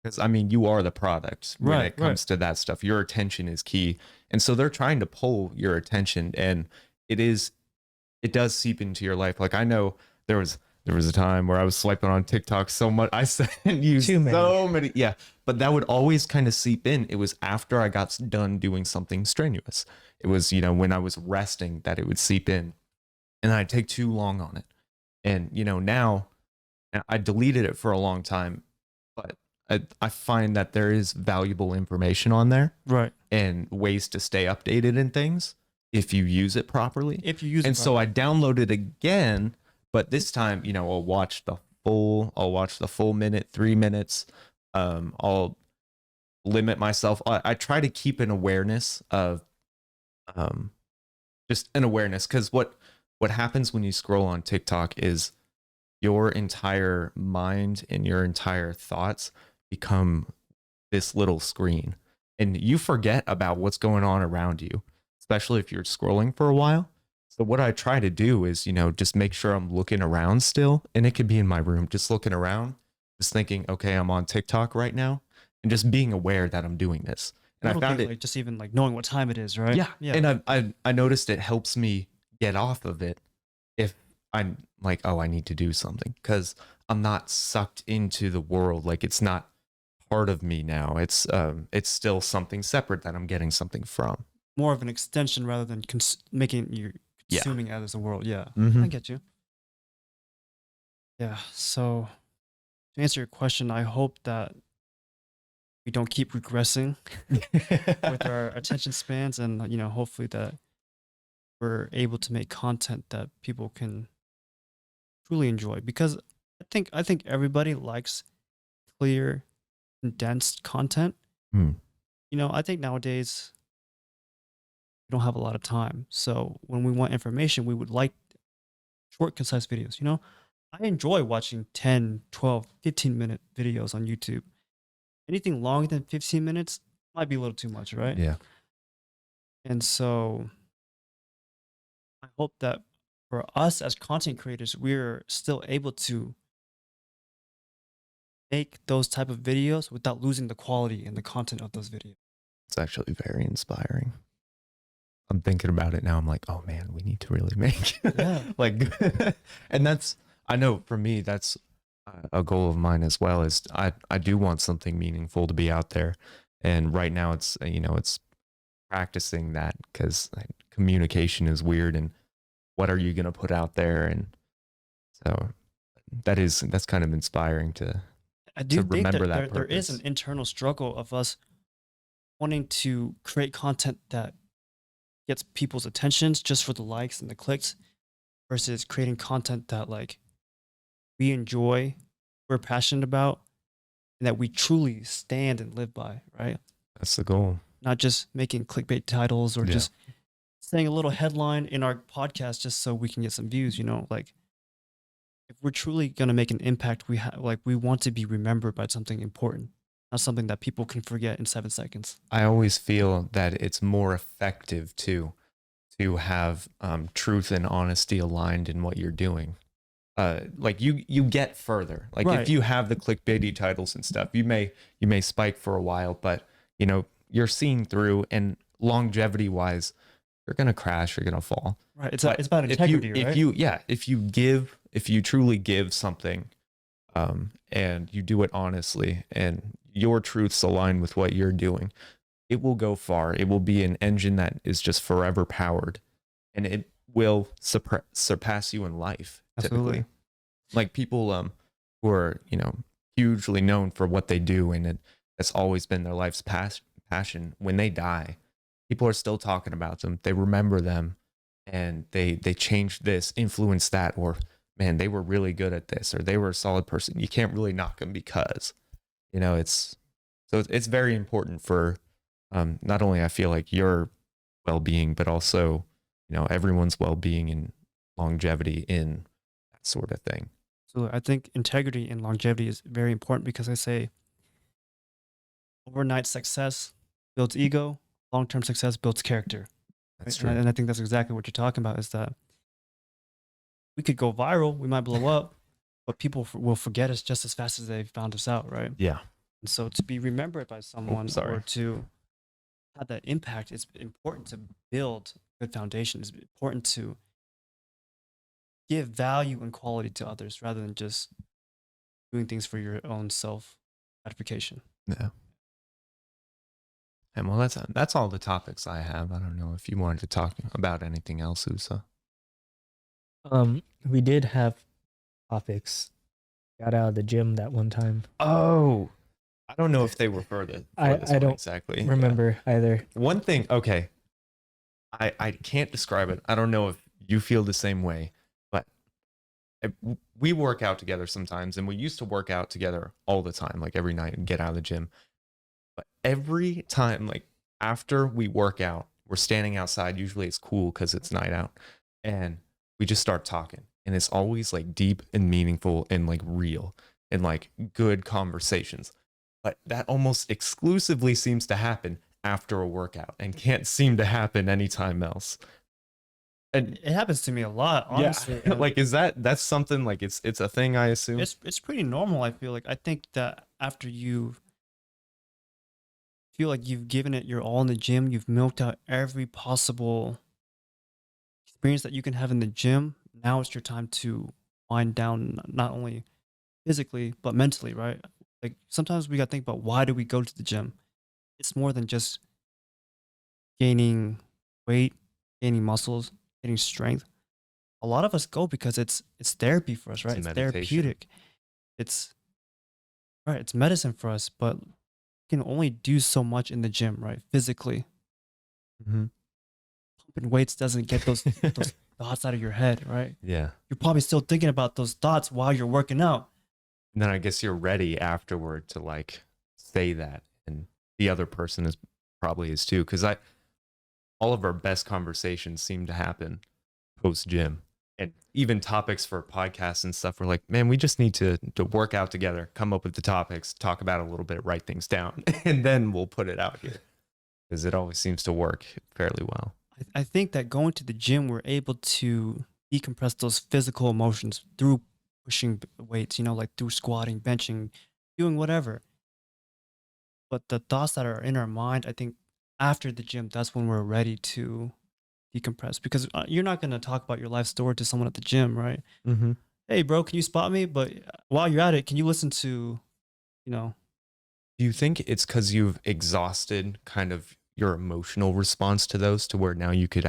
Because I mean, you are the product when Right, it comes to that stuff. Your attention is key, and so they're trying to pull your attention, and it does seep into your life. Like I know there was a time where I was swiping on TikTok so much. I sent you Too many. so many. Yeah. But that would always kind of seep in. It was after I got done doing something strenuous. It was, when I was resting that it would seep in. And I'd take too long on it. And, now I deleted it for a long time. But I find that there is valuable information on there. Right. And ways to stay updated in things if you use it properly. If you use And it so I downloaded again. But this time, I'll watch the full minute, 3 minutes. I'll limit myself. I try to keep an awareness of, just an awareness. Cause what happens when you scroll on TikTok is your entire mind and your entire thoughts become this little screen and you forget about what's going on around you, especially if you're scrolling for a while. So what I try to do is, just make sure I'm looking around still. And it could be in my room, just looking around, just thinking, okay, I'm on TikTok right now. And just being aware that I'm doing this. And I found it like just even like knowing what time it is, right? Yeah. Yeah. And I noticed it helps me get off of it if I'm like, oh, I need to do something. Because I'm not sucked into the world. Like it's not part of me now. It's still something separate that I'm getting something from. More of an extension rather than making you Yeah. consuming it as a world. Yeah. Mhm. I get you. Yeah. So to answer your question, I hope that we don't keep regressing with our attention spans, and hopefully that we're able to make content that people can truly enjoy. Because I think everybody likes clear, condensed content. Hmm. I think nowadays we don't have a lot of time. So when we want information, we would like short, concise videos. I enjoy watching 10, 12, 15-minute videos on YouTube. Anything longer than 15 minutes might be a little too much, right? Yeah. And so I hope that for us as content creators, we're still able to make those type of videos without losing the quality and the content of those videos. It's actually very inspiring. I'm thinking about it now. I'm like, oh man, we need to really make Yeah. like, and I know for me, that's a goal of mine as well. Is I do want something meaningful to be out there, and right now it's it's practicing that because communication is weird, and what are you gonna put out there, and so that's kind of inspiring to I do think remember that that there is an purpose. internal struggle of us wanting to create content that gets people's attentions just for the likes and the clicks versus creating content that like we enjoy, we're passionate about, and that we truly stand and live by, right? That's the goal. Not just making clickbait titles or Yeah. just saying a little headline in our podcast just so we can get some views, like if we're truly going to make an impact, we want to be remembered by something important, not something that people can forget in 7 seconds. I always feel that it's more effective to have truth and honesty aligned in what you're doing. Like you get further. Like Right. if you have the clickbaity titles and stuff, you may spike for a while, but you're seeing through, and longevity wise, you're gonna crash, you're gonna fall. Right. It's But about integrity, right? if you truly give something, and you do it honestly, and your truths align with what you're doing, it will go far. It will be an engine that is just forever powered, and it will surpass you in life. Absolutely. Typically, like people who are hugely known for what they do, and it's always been their life's passion. When they die, people are still talking about them. They remember them, and they changed this, influenced that, or man, they were really good at this, or they were a solid person. You can't really knock them because it's very important for not only I feel like your well-being, but also everyone's well-being and longevity in that sort of thing. So I think integrity and longevity is very important because I say overnight success builds ego, long-term success builds character. That's Right? true. And I think that's exactly what you're talking about is that we could go viral, we might blow up, but people will forget us just as fast as they found us out, right? Yeah. And so to be remembered by someone sorry. or to have that impact, it's important to build a good foundation. It's important to give value and quality to others rather than just doing things for your own self gratification. Yeah. And well, that's all the topics I have. I don't know if you wanted to talk about anything else, Usa. We did have topics. Got out of the gym that one time. Oh, I don't know if they were for this I one don't exactly. remember either. One thing, okay. I can't describe it. I don't know if you feel the same way, but we work out together sometimes, and we used to work out together all the time, like every night and get out of the gym. But every time, like after we work out, we're standing outside. Usually it's cool because it's night out, and we just start talking. And it's always like deep and meaningful and like real and like good conversations. But that almost exclusively seems to happen after a workout and can't seem to happen anytime else. And It happens to me a lot, honestly. yeah, like that's something like it's a thing, I assume. It's pretty normal, I feel like. I think that after you feel like you've given it your all in the gym, you've milked out every possible experience that you can have in the gym. Now it's your time to wind down, not only physically, but mentally, right? Like sometimes we got to think about why do we go to the gym? It's more than just gaining weight, gaining muscles, gaining strength. A lot of us go because it's therapy for us, right? It's meditation. therapeutic. It's right, it's medicine for us, but you can only do so much in the gym, right? Physically. Mm-hmm. Pumping weights doesn't get those thoughts out of your head, right? Yeah. You're probably still thinking about those thoughts while you're working out. And then I guess you're ready afterward to like say that, and the other person is probably is too, because all of our best conversations seem to happen post gym, and even topics for podcasts and stuff. We're like, man, we just need to work out together, come up with the topics, talk about it a little bit, write things down, and then we'll put it out here, because it always seems to work fairly well. I think that going to the gym, we're able to decompress those physical emotions through pushing weights, like through squatting, benching, doing whatever. But the thoughts that are in our mind, I think after the gym, that's when we're ready to decompress, because you're not going to talk about your life story to someone at the gym, right? Mm-hmm. Hey, bro, can you spot me? But while you're at it, can you listen to, you know, Do you think it's because you've exhausted kind of your emotional response to those, to where now you could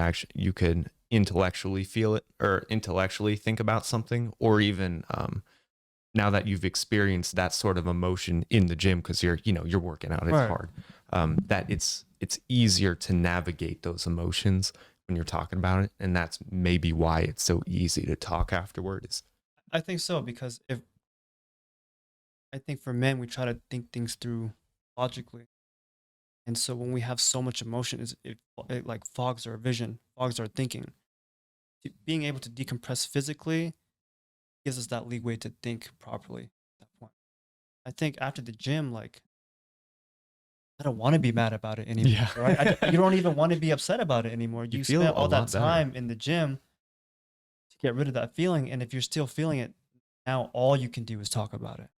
intellectually feel it or intellectually think about something, or even now that you've experienced that sort of emotion in the gym, because you're working out, it's Right. hard, that it's easier to navigate those emotions when you're talking about it, and that's maybe why it's so easy to talk afterward. I think so, because I think for men, we try to think things through logically. And so when we have so much emotion, it like fogs our vision, fogs our thinking. Being able to decompress physically gives us that leeway to think properly at that point. I think after the gym, like, I don't want to be mad about it anymore, Yeah. right? You don't even want to be upset about it anymore. You You feel spent a all that lot better. time in the gym to get rid of that feeling. And if you're still feeling it, now all you can do is talk about it.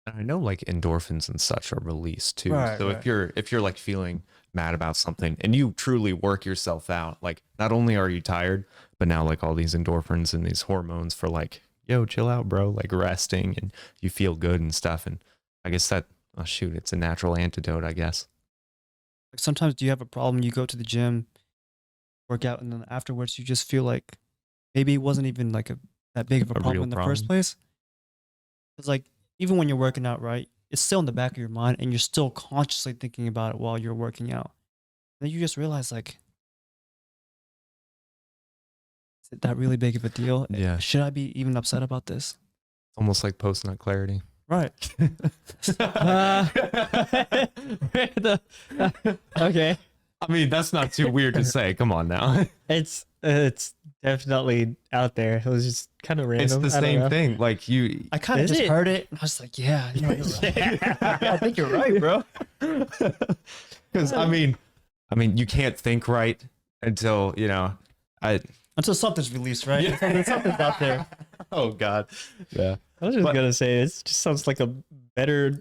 And I know like endorphins and such are released too. Right, So right. if you're like feeling mad about something and you truly work yourself out, like not only are you tired, but now like all these endorphins and these hormones for like, yo, chill out, bro, like resting, and you feel good and stuff. And I guess that, oh shoot, it's a natural antidote, I guess. Like sometimes do you have a problem? You go to the gym, work out, and then afterwards you just feel like maybe it wasn't even like that big of a A problem real in the first problem. place. It's like even when you're working out, right? It's still in the back of your mind, and you're still consciously thinking about it while you're working out. Then you just realize, like, is it that really big of a deal? Yeah. Should I be even upset about this? It's almost like post nut clarity. Right. Okay, I mean, that's not too weird to say. Come on now. it's definitely out there. It was just kind of random. It's the I don't know. same thing. Like you, I kind of Is just it? heard it, and I was like, yeah, you're right. Yeah, I think you're right, bro. because I mean, you can't think right until Until something's released, right? Yeah. Until something's out there. Oh God, yeah. I was just But- gonna say it just sounds like a better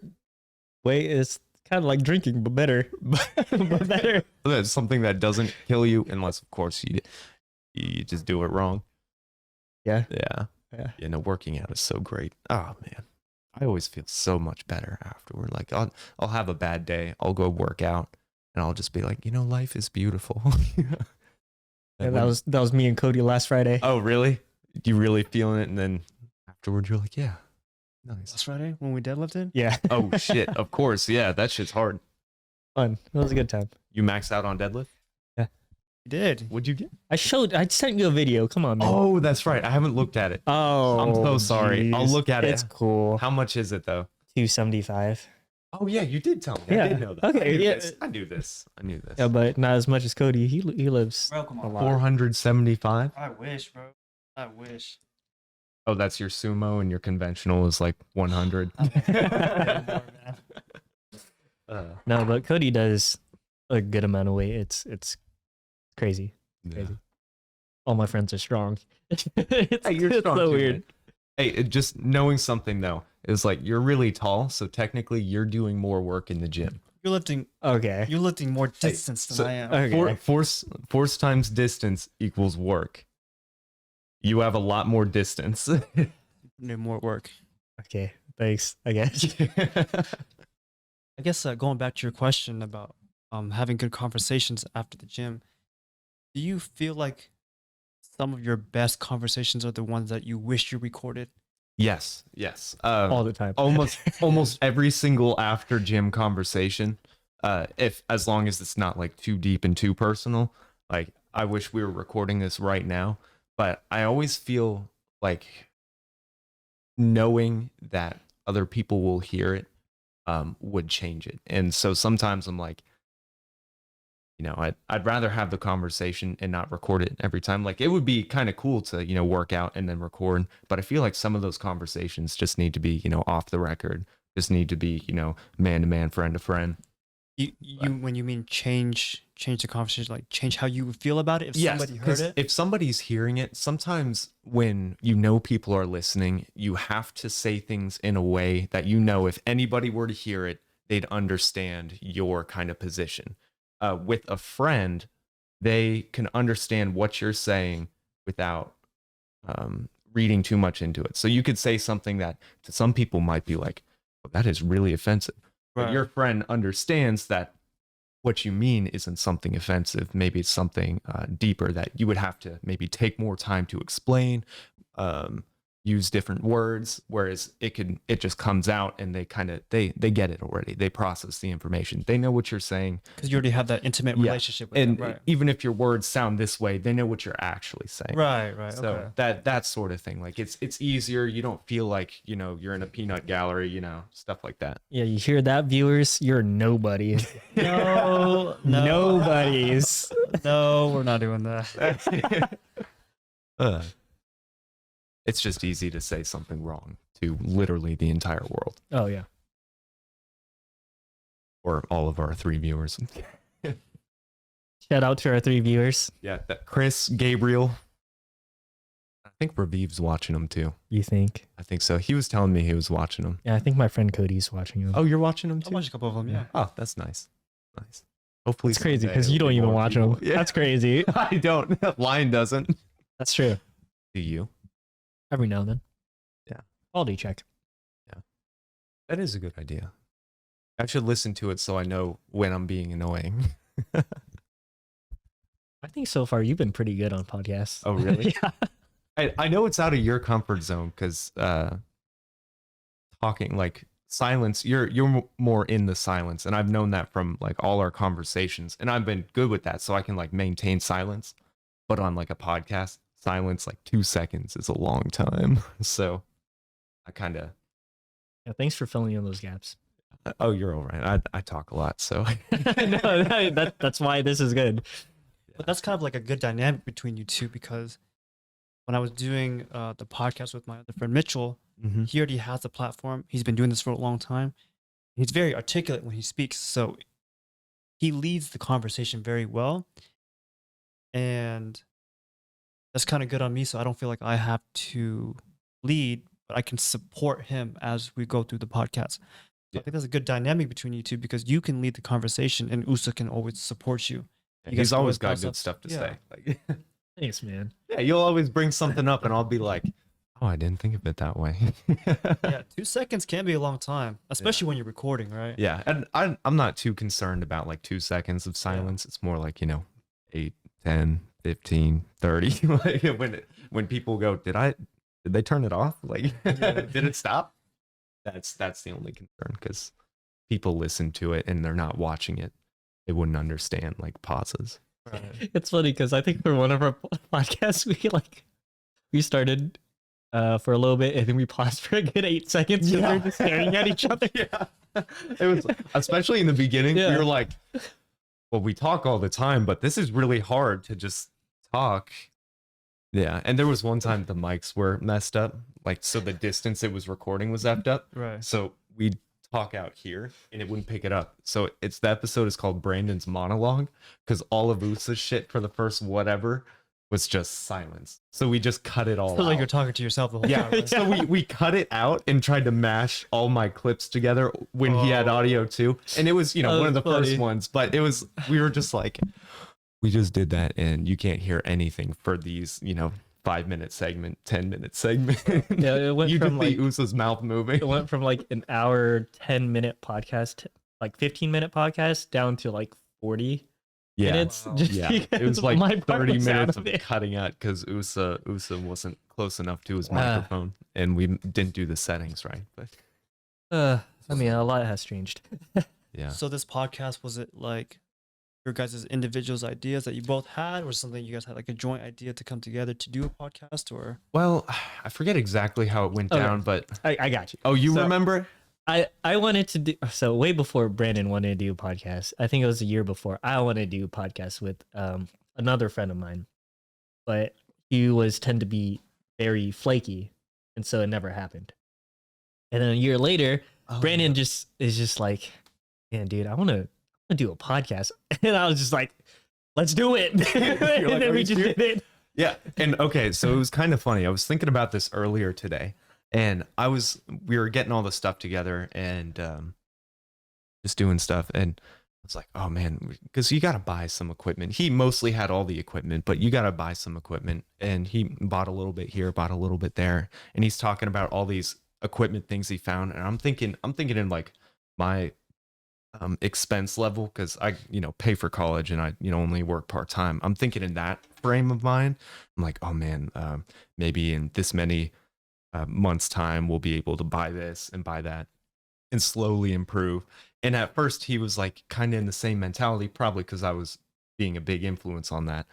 way. It's kind of like drinking, but better, but better. That's something that doesn't kill you, unless of course you just do it wrong. Yeah. Yeah. Working out is so great. Oh man, I always feel so much better afterward. Like I'll have a bad day, I'll go work out, and I'll just be like, life is beautiful. Yeah, that was me and Cody last Friday. Oh really? You really feeling it, and then afterward you're like, yeah, nice. Last Friday when we deadlifted. Yeah, Oh shit, of course, yeah, that shit's hard. fun. It was a good time. You max out on deadlift? We did. What'd you get? I sent you a video. Come on, man. Oh, that's right. I haven't looked at it. Oh, I'm so sorry. I'll jeez. look at it. It's cool. How much is it though? 275. Oh yeah, you did tell me. Yeah. I did know that. Okay, I knew yeah. this. I knew this. Yeah, but not as much as Cody. He lives Bro, come a on. lot. 475. I wish, bro. I wish. Oh, that's your sumo, and your conventional is like 100. No, but Cody does a good amount of weight. It's crazy. Yeah. Crazy. All my friends are strong. it's Hey, you're it's strong so too, weird. man. Hey, just knowing something though is like you're really tall, so technically you're doing more work in the gym. You're lifting. Okay. You're lifting more distance than so- I am. Okay. Force times distance equals work. You have a lot more distance. Need more work. Okay. Thanks. I guess. I guess going back to your question about having good conversations after the gym, do you feel like some of your best conversations are the ones that you wish you recorded? Yes, yes. all the time. Almost every single after gym conversation, if as long as it's not like too deep and too personal. Like I wish we were recording this right now, but I always feel like knowing that other people will hear it would change it. And so sometimes I'm like, I'd rather have the conversation and not record it every time. Like it would be kind of cool to, work out and then record, but I feel like some of those conversations just need to be, off the record, just need to be, man to man, friend to friend. You when you mean change the conversation, like change how you would feel about it if Yes, somebody heard 'cause it? if somebody's hearing it, sometimes when people are listening, you have to say things in a way that if anybody were to hear it, they'd understand your kind of position. With a friend, they can understand what you're saying without reading too much into it. So you could say something that to some people might be like, oh, that is really offensive. But Right. your friend understands that what you mean isn't something offensive. Maybe it's something deeper that you would have to maybe take more time to explain, use different words, whereas it just comes out and they get it already. They process the information. They know what you're saying. Because you already have that intimate Yeah. relationship with And them. Right. even if your words sound this way, they know what you're actually saying. Right. So Okay. that sort of thing. Like it's easier. You don't feel like, you're in a peanut gallery, stuff like that. Yeah, you hear that, viewers? You're nobody. No, Nobodies. No, we're not doing that. It's just easy to say something wrong to literally the entire world, Oh yeah. or all of our 3 viewers. Shout out to our 3 viewers. Yeah, Chris, Gabriel. I think Raviv's watching them too. You think? I think so. He was telling me he was watching them. Yeah, I think my friend Cody's watching them. Oh, you're watching them I too? watched a couple of them. Yeah. Oh, that's nice. Nice. Hopefully, It's crazy someday because you it'll don't be even more watch people. them. Yeah, That's crazy. I don't. Lion doesn't. That's true. Do you? Every now and then. Yeah. Quality check. That is a good idea. I should listen to it so I know when I'm being annoying. I think so far you've been pretty good on podcasts. Oh, really? Yeah. I know it's out of your comfort zone because talking like silence, you're more in the silence, and I've known that from like all our conversations, and I've been good with that, so I can like maintain silence. But on like a podcast, silence like 2 seconds is a long time. So I kind of. Yeah, thanks for filling in those gaps. Oh, you're all right. I talk a lot, so. No, that's why this is good. But that's kind of like a good dynamic between you two, because when I was doing the podcast with my other friend Mitchell, Mhm. he already has a platform. He's been doing this for a long time. He's very articulate when he speaks, so he leads the conversation very well. And that's kind of good on me, so I don't feel like I have to lead, but I can support him as we go through the podcast. So Yeah. I think there's a good dynamic between you two, because you can lead the conversation and Usa can always support you. You guys He's always got bounce good off- stuff to yeah. say. Like, Thanks, man. yeah, you'll always bring something up, and I'll be like, "Oh, I didn't think of it that way." Yeah, 2 seconds can be a long time, especially when you're recording, right? Yeah, and I'm not too concerned about like 2 seconds of silence. It's more like 8, 10, 15, 30. Like when people go, did they turn it off? Like, did it stop? That's the only concern, because people listen to it and they're not watching it. They wouldn't understand like pauses. Right. It's funny because I think for one of our podcasts we started for a little bit and then we paused for a good 8 seconds because we were just staring at each other. Yeah, it was especially in the beginning. Yeah. We were like, well, we talk all the time, but this is really hard to just talk. Yeah, and there was one time the mics were messed up, like so the distance it was recording was effed up. Right. So we'd talk out here and it wouldn't pick it up. So the episode is called Brandon's Monologue, because all of Usa's shit for the first whatever was just silence. So we just cut it all Feels like you're out. talking to yourself the whole Yeah, time. Right? so we cut it out and tried to mash all my clips together when he had audio too. And it was, one of the That's first funny. ones, but we were just like, we just did that and you can't hear anything for these, 5-minute segment, 10-minute segment. Yeah, it went You from just see like Usa's mouth moving. it went from like an hour 10-minute podcast, like 15-minute podcast, down to like 40. Yeah. minutes. Wow. Just Yeah, it because was like my part 30 was out minutes of of it. cutting out because Usa wasn't close enough to his Ah. microphone, and we didn't do the settings right. But I mean, a lot has changed. yeah, So this podcast, was it like your guys' individuals' ideas that you both had, or something you guys had like a joint idea to come together to do a podcast, or? well, I forget exactly how it went Okay. down, but I got you. oh, you So, remember? I wanted to do so way before Brandon wanted to do a podcast. I think it was a year before I wanted to do a podcast with another friend of mine, but he was tend to be very flaky, and so it never happened. And then a year later, Oh, Brandon yeah. just is just like, man, dude, I want to do a podcast, and I was just like, let's do it. And like, then "Are we you just serious?" did it. Yeah, and okay, so it was kind of funny. I was thinking about this earlier today, and we were getting all the stuff together and just doing stuff, and I was like, oh man, because you got to buy some equipment. He mostly had all the equipment, but you got to buy some equipment, and he bought a little bit here, bought a little bit there, and he's talking about all these equipment things he found, and I'm thinking in like my expense level, because I pay for college and I only work part-time. I'm thinking in that frame of mind. I'm like, oh man, maybe in this many months time we'll be able to buy this and buy that and slowly improve. And at first he was like kind of in the same mentality, probably because I was being a big influence on that.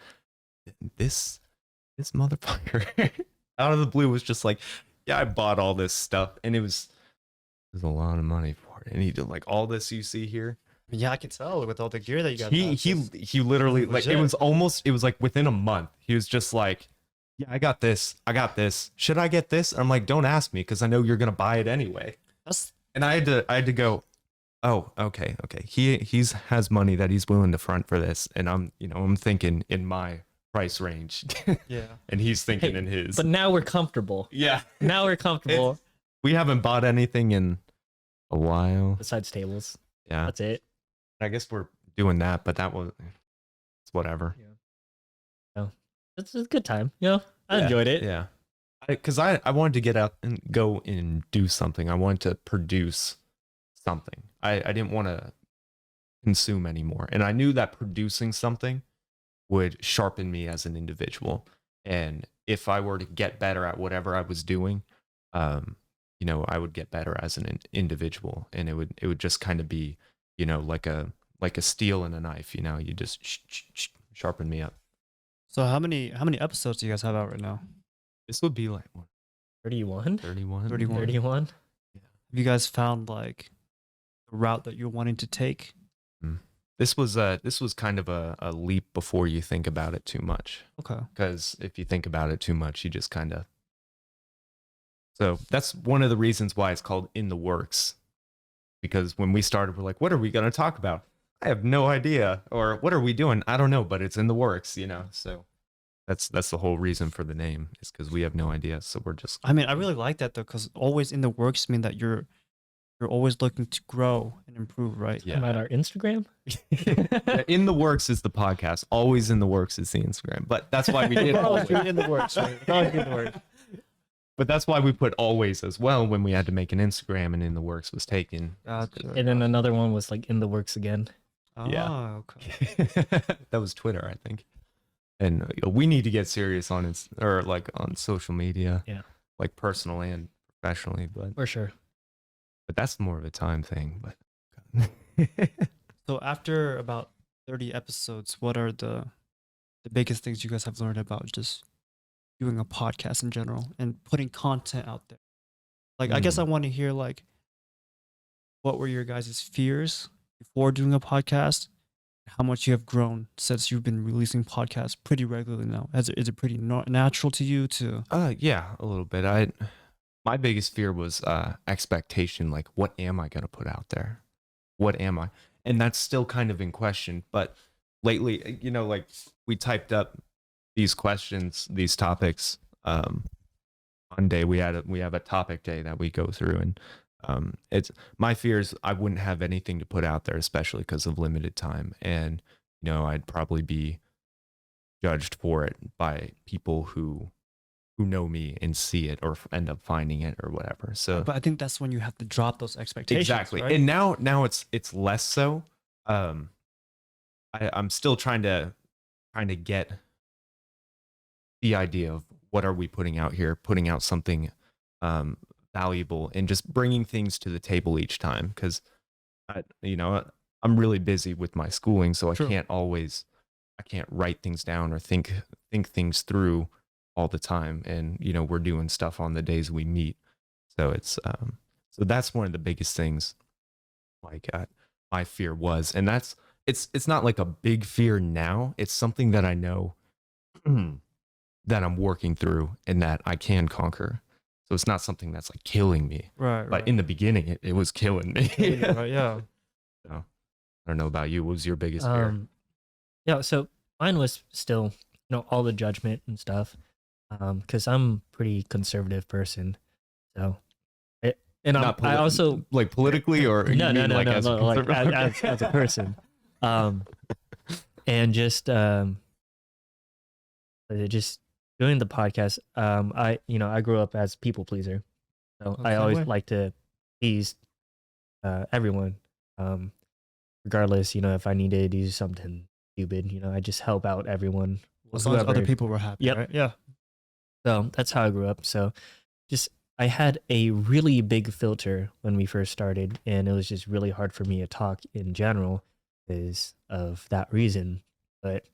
This motherfucker out of the blue was just like, yeah, I bought all this stuff, and it was a lot of money for it. And he did like all this you see here. Yeah, I can tell with all the gear that you got. He literally, like, it was like within a month he was just like, yeah, I got this, should I get this? I'm like, don't ask me, because I know you're gonna buy it anyway. And I had to go, oh, okay, he's has money that he's willing to front for this, and I'm thinking in my price range. Yeah. And he's thinking Hey, in his. But now we're comfortable. Yeah, Now we're comfortable. we haven't bought anything in a while. Besides tables, Yeah, that's it. I guess we're doing that, but it's whatever. It's a good time. I Yeah, enjoyed it. Yeah, because I wanted to get out and go and do something. I wanted to produce something. I didn't want to consume anymore, and I knew that producing something would sharpen me as an individual. And if I were to get better at whatever I was doing, I would get better as an individual, and it would just kind of be, like a steel and a knife. You just sharpen me up. So how many episodes do you guys have out right now? This would be like what, 31? 31? 31. 31? Have you guys found like the route that you're wanting to take? This was kind of a leap before you think about it too much. Okay. Because if you think about it too much, you just kind of. So that's one of the reasons why it's called In the Works. Because when we started, we're like, what are we going to talk about? I have no idea. Or what are we doing? I don't know, but it's in the works, So that's the whole reason for the name, is because we have no idea. So we're just. I mean, I really like that though, because always in the works mean that you're always looking to grow and improve, right? Yeah. Come out our Instagram? Yeah, In the Works is the podcast. Always in the works is the Instagram. But that's why we did always. in the works, right? Always in the works. But that's why we put always as well when we had to make an Instagram, and In the Works was taken. Gotcha. And then another one was like in the works again. Yeah. Okay. That was Twitter, I think. And we need to get serious on it, or like on social media. Yeah. Like personal and professionally, but For sure. that's more of a time thing. But So after about 30 episodes, what are the biggest things you guys have learned about just doing a podcast in general and putting content out there? Like, I guess I want to hear like, what were your guys' fears before doing a podcast? How much you have grown since you've been releasing podcasts pretty regularly now? Is it pretty natural to you to? yeah, a little bit. My biggest fear was expectation. Like, what am I gonna put out there? What am I? And that's still kind of in question. But lately, like, we typed up these questions, these topics. Monday we have a topic day that we go through, and it's my fears. I wouldn't have anything to put out there, especially because of limited time, and I'd probably be judged for it by people who know me and see it, or end up finding it, or whatever. So, But I think that's when you have to drop those expectations. exactly. Right? And now it's less so. I'm still trying to get the idea of what are we putting out here, putting out something valuable, and just bringing things to the table each time. Because I'm really busy with my schooling, so True. I can't write things down or think things through all the time. And we're doing stuff on the days we meet, so it's so that's one of the biggest things. Like my fear was, and that's it's not like a big fear now. It's something that I know that I'm working through and that I can conquer. So it's not something that's like killing me. Right. But in the beginning, it was killing me. Right, yeah. So, I don't know about you. What was your biggest fear? Yeah, so mine was still, all the judgment and stuff. Because I'm a pretty conservative person. So, and I also like politically, or no, like as a like conservative? as a person, and just doing the podcast. I grew up as people pleaser, so I Same always way. like to please everyone, regardless. If I need to do something stupid, I just help out everyone. As long as other whoever. people were happy, Yep. right? Yeah. So that's how I grew up. So just I had a really big filter when we first started, and it was just really hard for me to talk in general because of that reason. But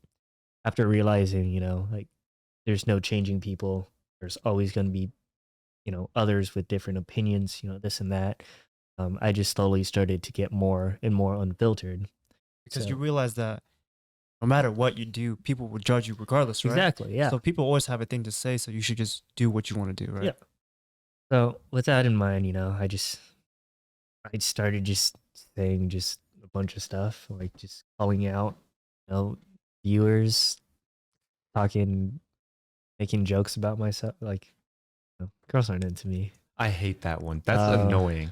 after realizing, like there's no changing people, there's always going to be, others with different opinions, this and that. I just slowly started to get more and more unfiltered. Because So- you realize that no matter what you do, people will judge you regardless, right? Exactly. Yeah. So people always have a thing to say, so you should just do what you want to do, right? Yeah. So with that in mind, I started just saying just a bunch of stuff, like just calling out, viewers, talking, making jokes about myself. Like, girls aren't into me. I hate that one. That's annoying.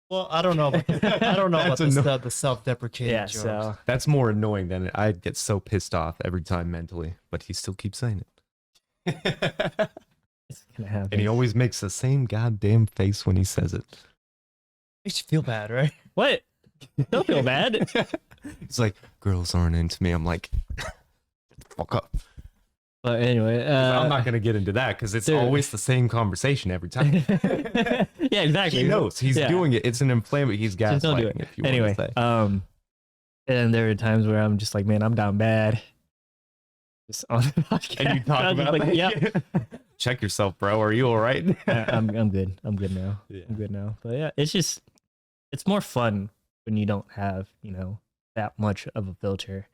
Well, I don't know about I don't know about That's the self-deprecating Yeah. jokes. So That's more annoying than I'd get so pissed off every time mentally, but he still keeps saying it. it's gonna happen. And he always makes the same goddamn face when he says it. Makes you feel bad, right? What? Don't feel bad. It's like, girls aren't into me. I'm like, fuck up. But anyway, I'm not going to get into that because it's Dude. always the same conversation every time. Yeah, exactly. He knows. He's Yeah. doing it. It's an inflammatory. He's Just don't do gaslighting, it. if you Anyway, want to say. and there are times where I'm just like, man, I'm down bad. Just on the podcast. And you talk I'm just about like, that. yep. Check yourself, bro. Are you all right? I'm good. I'm good now. Yeah. I'm good now. But yeah, it's more fun when you don't have, that much of a filter.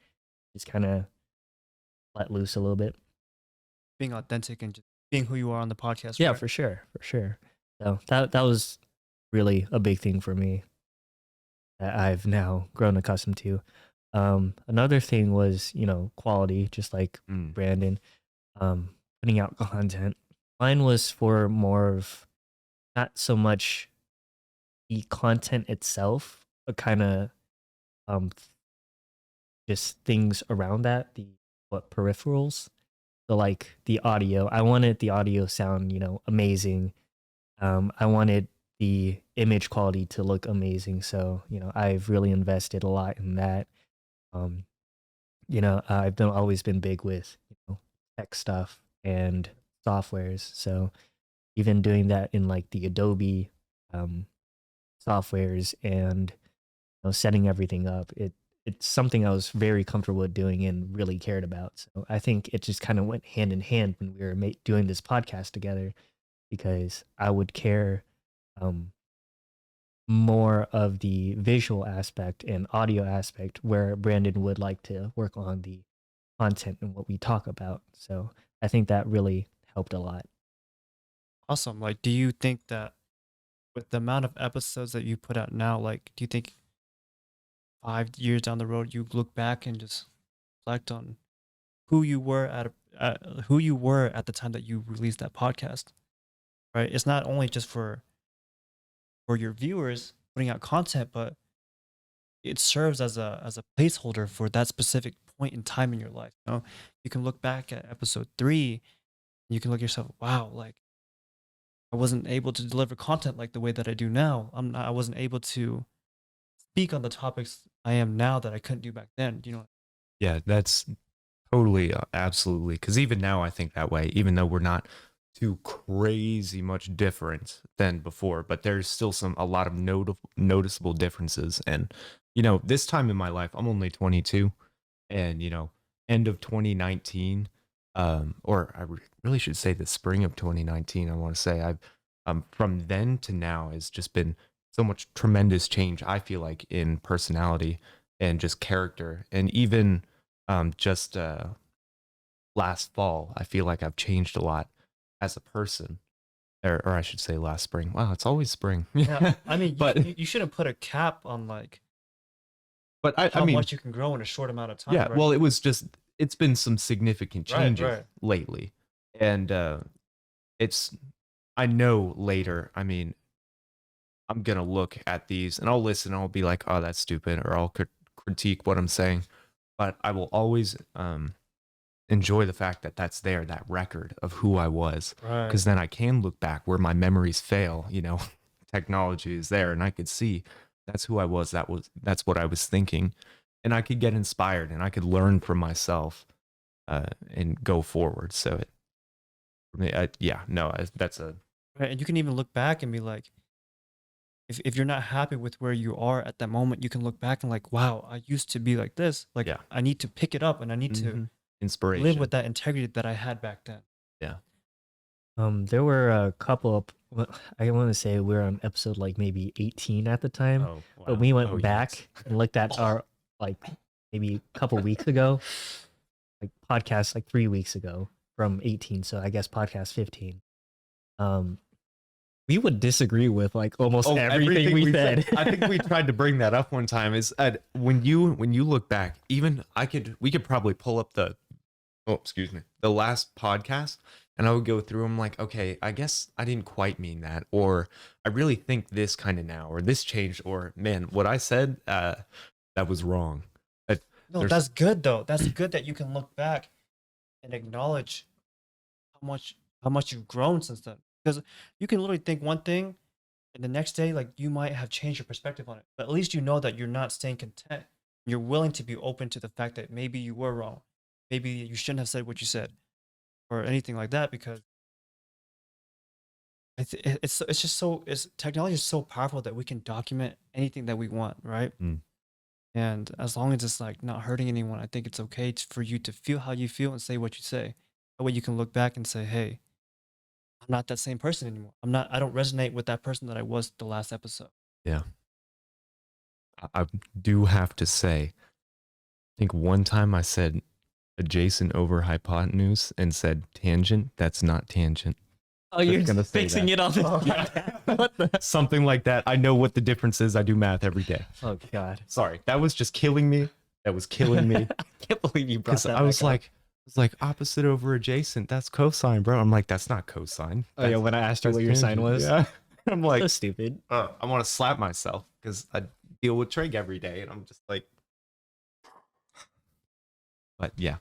Just kind of let loose a little bit. Being authentic and just being who you are on the podcast. Yeah, right? for sure. So that was really a big thing for me that I've now grown accustomed to. Another thing was, quality, just like Brandon, putting out content. Mine was for more of not so much the content itself, but kind of just things around that, the peripherals. So like the audio, I wanted the audio sound, amazing. I wanted the image quality to look amazing. So, I've really invested a lot in that. I've always been big with, tech stuff and softwares. So even doing that in like the Adobe softwares and setting everything up, it's something I was very comfortable with doing and really cared about. So I think it just kind of went hand in hand when we were doing this podcast together, because I would care more of the visual aspect and audio aspect, where Brandon would like to work on the content and what we talk about. So I think that really helped a lot. Awesome. Like, do you think that with the amount of episodes that you put out now, like, do you think 5 years down the road you look back and just reflect on who you were at the time that you released that podcast? Right? It's not only just for your viewers putting out content, but it serves as a placeholder for that specific point in time in your life. You can look back at episode 3, and you can look at yourself, wow, like I wasn't able to deliver content like the way that I do now. I wasn't able to speak on the topics I am now that I couldn't do back then. Yeah, that's totally, absolutely. Because even now, I think that way. Even though we're not too crazy much different than before, but there's still a lot of noticeable differences. And this time in my life, I'm only 22, and end of 2019, or really should say the spring of 2019. I want to say I've from then to now has just been so much tremendous change. I feel like in personality and just character, and even just last fall, I feel like I've changed a lot as a person, or I should say last spring. Wow, it's always spring. Yeah, I mean, but you shouldn't put a cap on like but I how mean, much you can grow in a short amount of time, yeah. right? Well, it's been some significant Right, changes right. lately, and it's I know later. I mean, I'm gonna look at these and I'll listen. And I'll be like, oh, that's stupid, or I'll critique what I'm saying, but I will always enjoy the fact that that's there, that record of who I was, Right. because then I can look back where my memories fail. Technology is there, and I could see that's who I was. That's what I was thinking, and I could get inspired and I could learn from myself, and go forward. So for me, yeah, no, that's a Right. And you can even look back and be like, if you're not happy with where you are at that moment, you can look back and like, wow, I used to be like this. Like Yeah. I need to pick it up and I need to mhm, inspiration. live with that integrity that I had back then. Yeah. There were a couple of, well, I want to say we were on episode like maybe 18 at the time, Oh, but we went Oh, back and looked at our like maybe a couple weeks ago, like podcast like 3 weeks ago from 18. So I guess podcast 15. We would disagree with like almost everything we said. I think we tried to bring that up one time. Is when you look back, even we could probably pull up the the last podcast, and I would go through them like, okay, I guess I didn't quite mean that, or I really think this kind of now, or this changed, or man, what I said that was wrong. No, There's- that's good though. That's good that you can look back and acknowledge how much you've grown since then. Because you can literally think one thing and the next day, like you might have changed your perspective on it. But at least you know that you're not staying content. You're willing to be open to the fact that maybe you were wrong. Maybe you shouldn't have said what you said or anything like that because it's just so technology is so powerful that we can document anything that we want, right? Mm. And as long as it's like not hurting anyone, I think it's okay for you to feel how you feel and say what you say. That way you can look back and say, hey, I'm not that same person anymore. I don't resonate with that person that I was the last episode. Yeah. I do have to say, I think one time I said adjacent over hypotenuse and said tangent. That's not tangent. Oh, you're gonna just say fixing that. it on the What the? Something like that. I know what the difference is. I do math every day. Oh God. Sorry, that was just killing me. That was killing me. I can't believe you brought Because that I was back up. like opposite over adjacent. That's cosine, bro. I'm like, that's not cosine. Oh yeah, when I asked you what your sign was. Yeah. I'm like, So stupid. I want to slap myself because I deal with trig every day, and I'm just like, but yeah,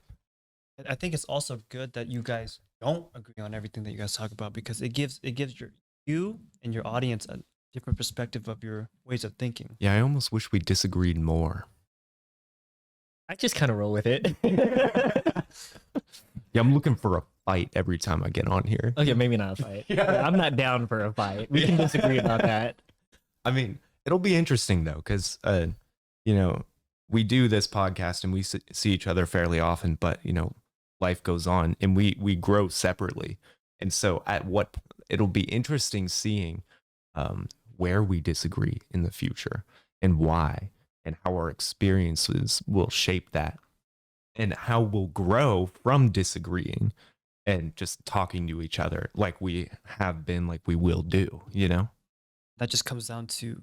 I think it's also good that you guys don't agree on everything that you guys talk about because it gives you and your audience a different perspective of your ways of thinking. yeah. I almost wish we disagreed more. I just kind of roll with it. Yeah, I'm looking for a fight every time I get on here. Okay, maybe not a fight. Yeah. I'm not down for a fight. We can disagree about that. I mean, it'll be interesting though, because we do this podcast and we see each other fairly often, but life goes on and we grow separately, and so it'll be interesting seeing where we disagree in the future and why, and how our experiences will shape that, and how we'll grow from disagreeing and just talking to each other like we have been, like we will do. That just comes down to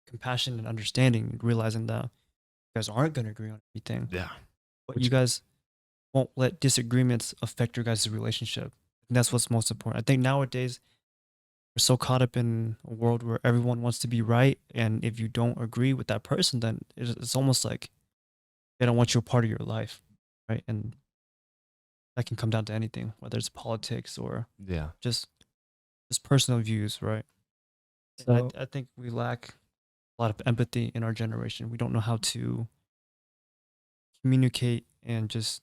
compassion and understanding, realizing that you guys aren't going to agree on everything, Yeah. but you guys won't let disagreements affect your guys' relationship. And that's what's most important. I think nowadays we're so caught up in a world where everyone wants to be right, and if you don't agree with that person, then it's almost like they don't want you a part of your life, right? And that can come down to anything, whether it's politics or Yeah. just personal views, right? So I think we lack a lot of empathy in our generation. We don't know how to communicate and just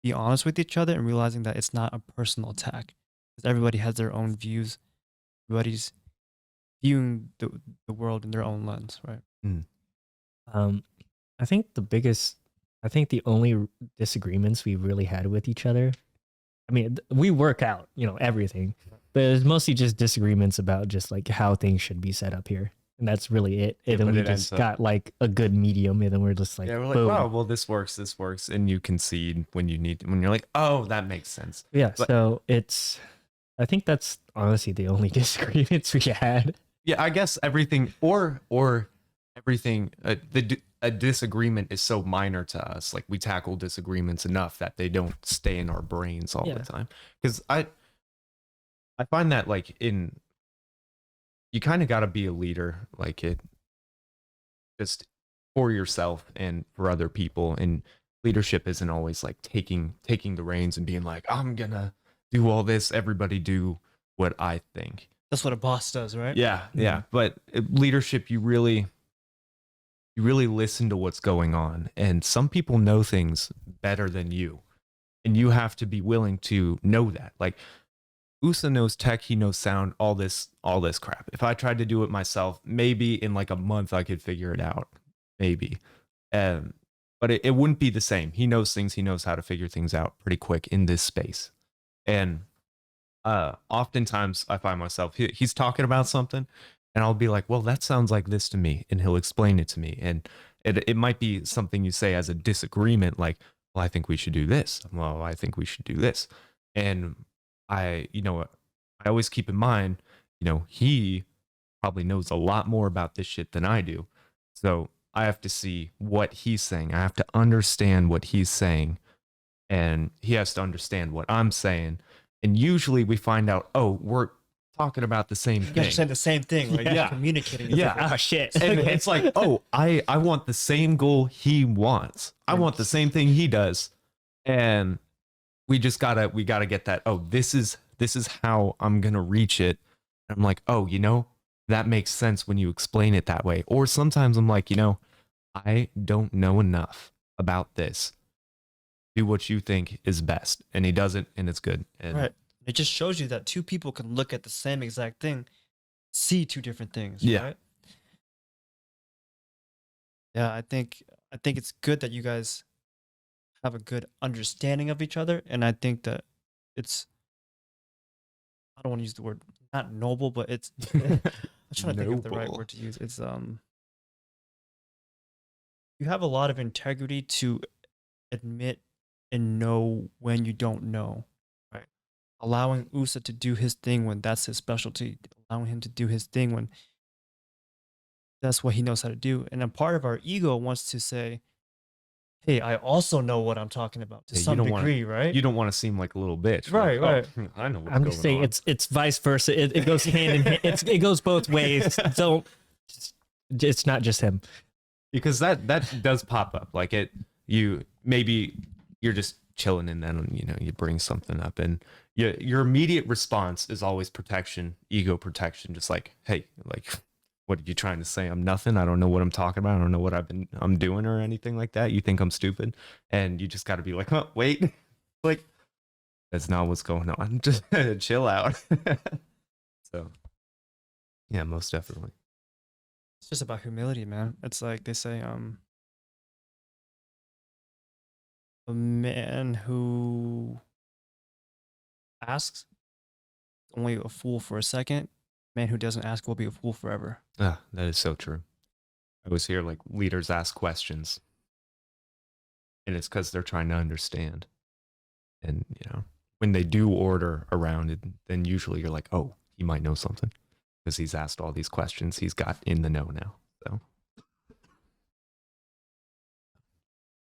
be honest with each other and realizing that it's not a personal attack because everybody has their own views. Everybody's viewing the world in their own lens, right? Um, I think the only disagreements we really had with each other, I mean, we work out, everything, but it's mostly just disagreements about just like how things should be set up here. And that's really it. And then but we it just ends up- got like a good medium, and then we're just like, Yeah, we're like, boom. wow, well, this works, and you concede when you're like, oh, that makes sense. Yeah, But- so I think that's honestly the only disagreements we had. Yeah, I guess everything or everything. A disagreement is so minor to us. Like we tackle disagreements enough that they don't stay in our brains all Yeah. the time. Because I find that like you kind of got to be a leader, like it just for yourself and for other people. And leadership isn't always like taking the reins and being like, I'm gonna do all this. Everybody do what I think. That's what a boss does, right? Yeah, yeah. But leadership, you really listen to what's going on, and some people know things better than you, and you have to be willing to know that. Like Usa knows tech, he knows sound, all this crap. If I tried to do it myself, maybe in like a month I could figure it out, maybe. But it wouldn't be the same. He knows things. He knows how to figure things out pretty quick in this space, and oftentimes I find myself he's talking about something and I'll be like, well, that sounds like this to me, and he'll explain it to me, and it might be something you say as a disagreement, like, well, I think we should do this, well, I think we should do this, and I always keep in mind, he probably knows a lot more about this shit than I do, so I have to see what he's saying. I have to understand what he's saying, and he has to understand what I'm saying. And usually we find out, oh, we're talking about the same You guys are thing. saying the same thing, right? Yeah. You're communicating. Yeah. Oh shit. And it's like, oh, I want the same goal he wants. I want the same thing he does. And we gotta get that, oh, this is how I'm gonna reach it. And I'm like, oh, that makes sense when you explain it that way. Or sometimes I'm like, I don't know enough about this. Do what you think is best. And he does it, and it's good. And Right. It just shows you that two people can look at the same exact thing, see two different things. Yeah. Right? Yeah, I think it's good that you guys have a good understanding of each other, and I think that it's, I don't want to use the word not noble, but it's I'm trying to think of the right Noble. word to use. It's you have a lot of integrity to admit and know when you don't know, right? Allowing Usa to do his thing when that's his specialty, allowing him to do his thing when that's what he knows how to do. And a part of our ego wants to say, hey, I also know what I'm talking about to Yeah, you some don't wanna- degree, right? you don't want to seem like a little bitch. Right, Like, right. oh, I know what's I'm going just saying on. it's vice versa. It goes hand in hand. It goes both ways. So it's not just him. Because that does pop up. Like maybe you're just chilling, and then you bring something up, and your immediate response is always protection, ego protection, just like, hey, like, what are you trying to say? I'm nothing. I don't know what I'm talking about. I don't know what I'm doing or anything like that. You think I'm stupid, and you just got to be like, oh, wait, like that's not what's going on. Just chill out. So yeah, most definitely. It's just about humility, man. It's like they say, a man who asks is only a fool for a second. A man who doesn't ask will be a fool forever. Ah, that is so true. I always hear like leaders ask questions, and it's because they're trying to understand. And when they do order around it, then usually you're like, oh, he might know something because he's asked all these questions. He's got in the know now. So,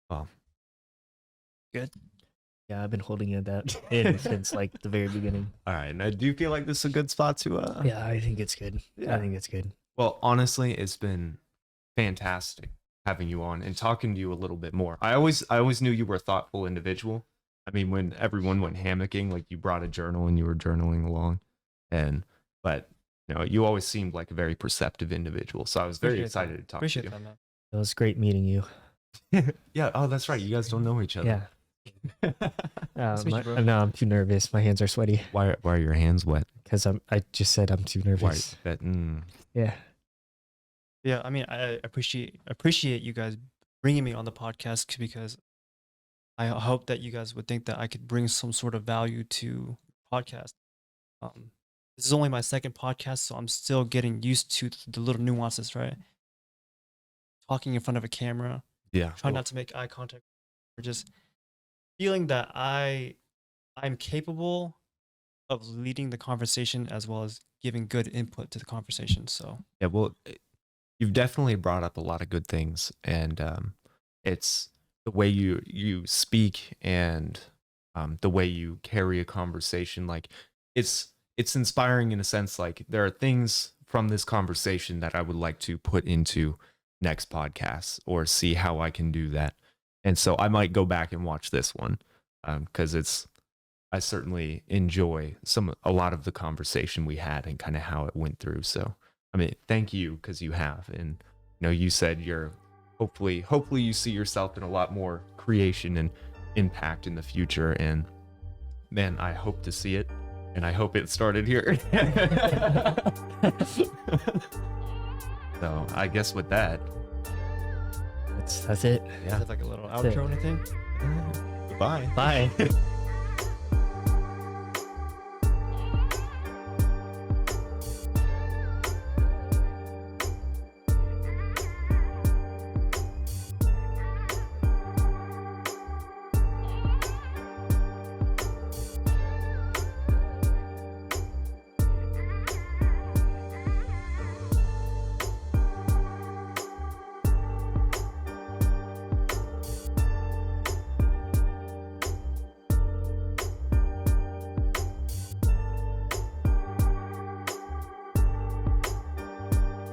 well, Yeah, I've been holding it that in since like the very beginning. all right. Now, do you feel like this is a good spot to? Yeah, I think it's good. Yeah. I think it's good. Well, honestly, it's been fantastic having you on and talking to you a little bit more. I always knew you were a thoughtful individual. I mean, when everyone went hammocking, like you brought a journal and you were journaling along, but you always seemed like a very perceptive individual. So I was very Appreciate excited that. to talk Appreciate to you. that, man. It was great meeting you. Yeah. Oh, that's right. You guys don't know each other. Yeah. Nice to meet you, bro. No, I'm too nervous. My hands are sweaty Why are your hands wet? because I just said I'm too Why nervous. that? Yeah. Yeah, I mean, I appreciate you guys bringing me on the podcast because I hope that you guys would think that I could bring some sort of value to podcast. This is only my second podcast, so I'm still getting used to the little nuances, right? Talking in front of a camera, Yeah. trying not to make eye contact, or just feeling that I'm capable of leading the conversation as well as giving good input to the conversation. So Yeah. Well, you've definitely brought up a lot of good things, and it's the way you speak and the way you carry a conversation. Like it's inspiring in a sense. Like there are things from this conversation that I would like to put into next podcasts or see how I can do that. And so I might go back and watch this one because I certainly enjoy a lot of the conversation we had and kind of how it went through. So I mean, thank you because you have, and you said you're hopefully you see yourself in a lot more creation and impact in the future. And man, I hope to see it, and I hope it started here. So I guess with that, That's it. yeah, is it like a little That's it. outro or anything? bye. Bye.